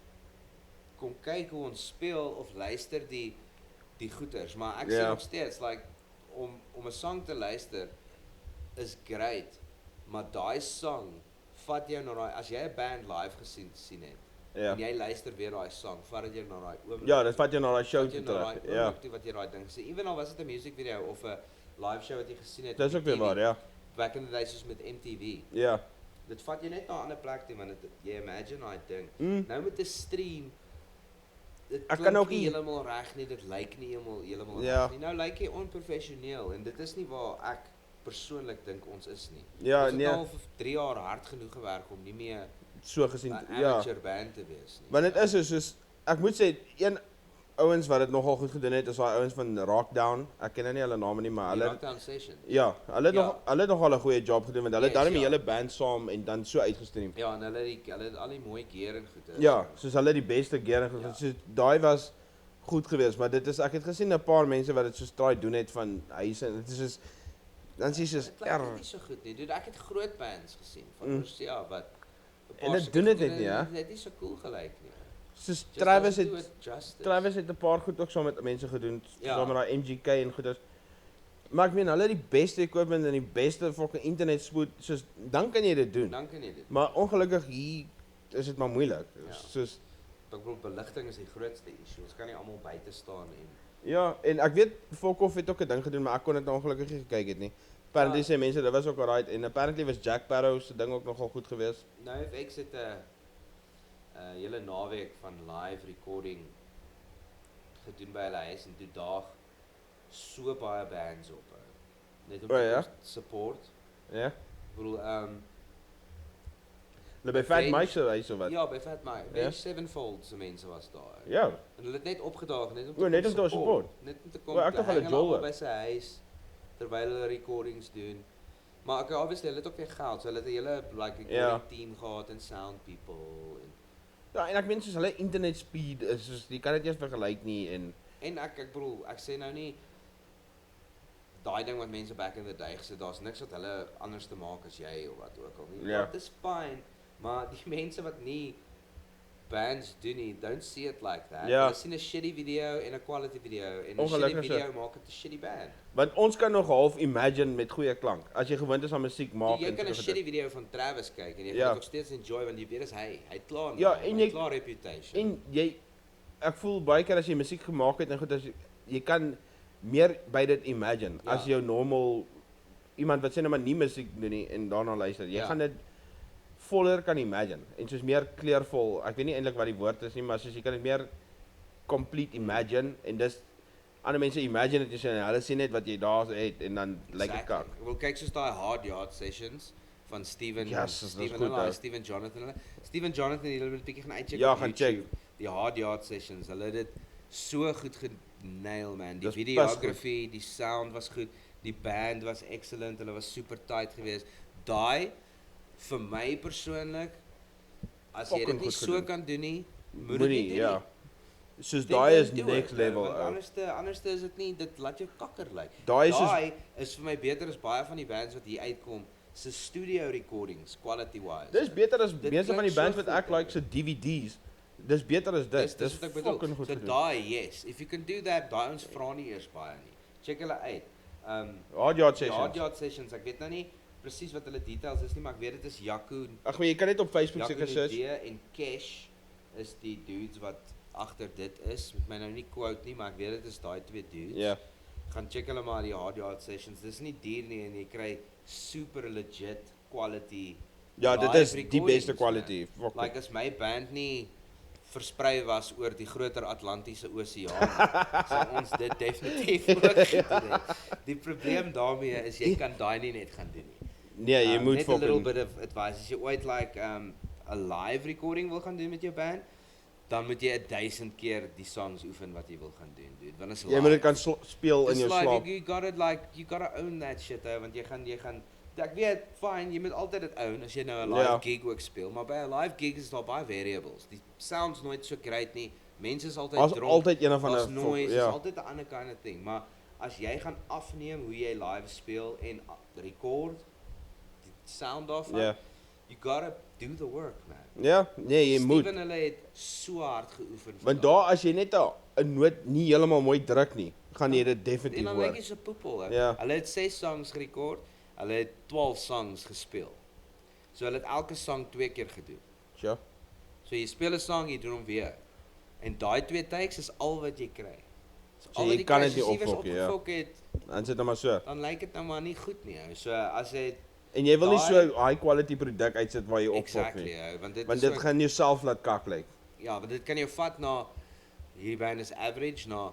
kom kyk hoe ons speel of luister die goeters, maar ek sê Ja. nog steeds like om 'n sang te luister is great, maar daai sang vat jou na daai as jy 'n band live sien het Ja. en jy luister weer daai sang, vat dit jou na daai oomblik. Ja, dit vat jou na daai show vat jou toe na daai terug. Ja. oomblik toe wat jy daai ding sien. Ewen al was dit 'n music video of 'n live show wat jy gesien het. Dis op ook weer TV, waar, ja. Back in the days soos met MTV. Ja. Dit vat jy net na 'n ander plek toe want jy imagine daai ding. Mm. Nou met 'n stream dit Ek klink kan ook nie nie- heeltemal reg nie, dit lyk nie heeltemal Ja. reg nie. Nou lyk jy onprofessioneel en dit is nie waar ek persoonlik dink ons is nie. Ja, ons het nee. nou al vir 3 jaar hard genoeg gewerk om nie meer So gesien, 'n ja. amateur band te wees nie. Want dit is soos ek moet sê een ouens wat dit nogal goed gedoen het is daai ouens van Rockdown. Ek ken nou nie hulle name nie, maar Die hulle Lockdown Session. ja, hulle het Ja. nog hulle het nogal 'n goeie job gedoen want hulle het Yes, daarmee ja. hele band saam en dan so uitgestream. Ja, en hulle het al die mooi gear en goeie. Ja, soos hulle die beste gear en Ja. so daai was goed geweest, maar dit is ek het gesien 'n paar mense wat dit soos try doen het van huise en dit is soos dan sien jy soos Dit klink net nie so goed nie. Dude, ek het groot bands gesien van Russia wat 'n paar En dit sulke doen dit goed net nie, hè? Dit het nie so cool gelyk nie. soos Just Travis doesn't do het it justice. Travis het 'n paar goed ook saam met mense gedoen, Ja. saam met daai MGK en goeders. Maar ek meen hulle het die beste equipment en die beste fucking internetspoed, soos dan kan jy dit doen. Dan kan jy dit. Maar ongelukkig hier is dit maar moeilik. Ja. Soos Ek bedoel beligting is die grootste issue. Ons kan nie almal buite staan en ja, en ek weet Volkhoff het ook 'n ding gedoen, maar ek kon dit ongelukkig nie gekyk het nie. Apparently Ja. sê mense dit was ook alright en apparently was Jack Barrow se ding ook nogal goed geweest. nou het ek sit 'n hele naweek van live recording gedoen by hulle huis en toe daag so baie bands op. Net om O, ja? te support. Ja. Ek bedoel Hulle by Fat Avenged- Mike se huis of wat? ja, by Fat Mike. Ja. Ja? Sevenfold se mense was daar. Ja. En hulle het net opgedaag net om O, net om te support. Net om te kom. O, ek te dink hulle hang Joel almal ook. by sy huis terwyl hulle recordings doen. Maar okay, obviously hulle het ook weer geld. So hulle het 'n hele like recording Ja. team gehad en sound people Ja, en ek meen soos hulle internet speed is soos jy kan dit eers vergelyk nie en ek bedoel, ek sê nou nie daai ding wat mense back in the day gesê, daar's niks wat hulle anders te maak as jy of wat ook al nie. Ja. Dit is fyn, maar die mense wat nie bands doen nie, don't see it like that. Ja. Hulle sien 'n shitty video en 'n quality video en 'n shitty Ongelukkig video so. maak dit 'n shitty band. Want ons kan nog half imagine met goeie klank. As jy gewoond is aan musiek maak Jy en kan 'n so shitty video van Travis kyk en jy Ja. gaan dit nog steeds enjoy want jy weet dis hy het klaar Ja, naam, en hy jy- het klaar reputation. En ek voel baie keer as jy musiek gemaak het en goed, jy kan meer by dit imagine, Ja. as jou normal, iemand wat sê nou maar nie musiek doen nie, en daarna luister, jy Ja. gaan dit voller kan imagine, en soos meer kleurvol, ek weet nie eintlik wat die woord is nie, maar soos jy kan dit meer complete imagine, en dis, ander mense imagine dit, hulle sien net wat jy daar het, en dan lyk dit kak. Ek wil kyk soos daai Hard Yard Sessions van Steven Yes, dis Steven goed, hulle, ou. Steven Jonathan hulle. Steven Jonathan, jy moet 'n bietjie gaan uitcheck Ja, op gaan YouTube. Die Hard Yard Sessions, hulle het dit so goed genail man. Die Dis videography, die sound was goed, die band was excellent, hulle was super tight geweest. Daai vir my persoonlik, as jy dit Fucking nie goed so gedoen. kan doen nie, moet dit Moenie, nie doen ja. nie. Soos Then daai don't is do next it, level, want ou. Anderste is dit nie, dit laat jou kakker lyk. Daai is soos, Daai is vir my beter as baie van die bands wat hier uitkom se studio recordings quality wise. dis beter as Dit meeste van klink die bands so wat ek goed, like, se DVD's, dis beter as dit, Dis wat ek bedoel. fucking goed So gedoen. daai, yes, if you can do that, daai ons vra nie eers baie nie. Check hulle uit. Hard Yard Die Hard Sessions. Yard Sessions, ek weet nou nie presies wat hulle details is nie, maar ek weet dit is Jaco, Ag, maar jy kan net op Facebook Jaco seker search. Nudee en Cash is die dudes wat agter dit is. Met my nou nie quote nie, maar ek weet dit is daai twee dudes. Ja. Gaan check hulle maar die Hard Yard Sessions. Dis nie duur nie en jy kry super legit quality. Ja, dit live is die recordings, beste quality. man. Fuck Like it. as my band nie versprei was oor die groter Atlantiese Oseaan, sal ons dit definitief ook gedoen het. Die probleem daarmee is jy kan daai nie net gaan doen nie. Nee, jy moet net a little fucking bit of advice. As jy ooit like 'n live recording wil gaan doen met jou band, dan moet jy 1000 keer die songs oefen wat jy wil gaan doen, dude. Want is jy moet dit kan speel in It's jou like, slaap. you gotta like, you gotta own that shit, want jy gaan, ek weet, fine, jy moet altyd dit own as jy nou 'n live Ja. gig ook speel, maar by 'n live gig is daar baie variables. Die sounds nooit so great nie. Mense is altyd As dronk. altyd een of Daar's ander noise, ja. is altyd 'n ander kind of thing, maar as jy gaan afneem hoe jy live speel en record die sound daarvan, Ja. you gotta do the work, man. Ja, nee, jy moet. Steven hulle het so hard geoefen. vir Want daai. daar as jy net 'n noot nie heeltemal mooi druk nie, gaan jy dit En definitief dan lyk hoor. jy so poepel. Hè. Ja. Hulle het 6 songs gerekord. Hulle het 12 songs gespeel. So hulle het elke song 2 keer gedoen. Ja. So jy speel 'n song, jy doen hom weer. En daai 2 takes is al wat jy kry. So al jy wat jy kan kry, dit nie as jy iewers opfok nie, ja. opgefok het, Dan sit dit maar so. dan lyk dit nou maar nie goed nie. Ou. So as jy En jy wil nie so Daai- high quality produk uitsit waar jy opfok exactly, nie. ou, want dit Want is dit ook, gaan jouself laat kak lyk. ja, want dit kan jou vat na hierdie band is average na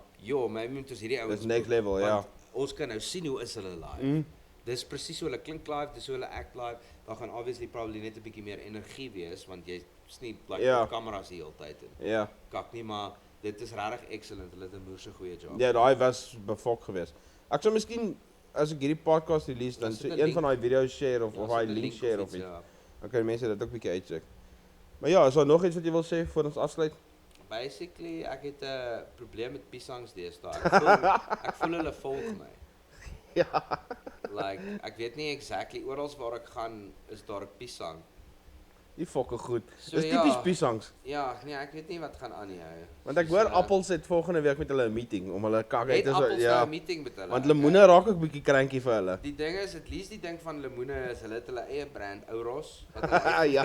maybe moet ons hierdie ouens Dis next boek, level, ja. want Ons kan nou sien hoe is hulle live. Mm. Dis presies hoe hulle klink live, dis hoe hulle act live. Daar gaan obviously probably net 'n bietjie meer energie wees want jy sien like Ja. op kameras die hele tyd en Ja. kak nie, maar dit is regtig excellent. Hulle het 'n moerse goeie job. Ja, daai was befok geweest. Ek sou miskien as ek hierdie podcast release dan Ja, so sit 'n een link. van daai video's share of Ja, daai sit 'n link share of iets, iets. ja. Dan kan mense dit ook bietjie uitcheck. Maar ja, is daar nog iets wat jy wil sê voor ons afsluit? Basically, ek het 'n probleem met piesangs deesdae. Ek voel hulle volg my. Ja. Like, ek weet nie exactly oral waar ek gaan is daar 'n piesang. Die fokke goed. So, Dis ja. tipies piesangs. Ja, nee, ek weet nie wat gaan aan nie. Ou. Want ek Soos, hoor Appels het volgende week met hulle 'n meeting om hulle kak uit Het te Appels nou ja. 'n meeting met hulle. Want lemoene raak ook bietjie krantjie vir hulle. Die ding is, at least die ding van lemoene is hulle het hulle eie brand, Ouros. Ja.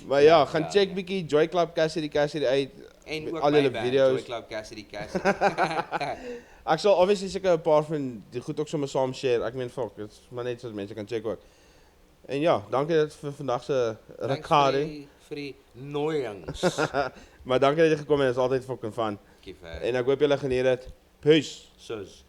Maar ja, gaan Ja, check ja. bietjie Joy Club Cassidy uit. En Met ook al my julle band, video's. Joy Club Cassidy Cassidy. Ek sal obviously seker 'n paar van die goed ook sommer saam share. Ek meen fuck, dit's maar net sodat mense kan check ook. En ja, dankie dat vir vandag se Thanks recording. vir die nooiings. Maar dankie dat jy gekom het. Dit is altyd fucking fun. Kief. En ek hoop julle geniet dit. Peace. Sus.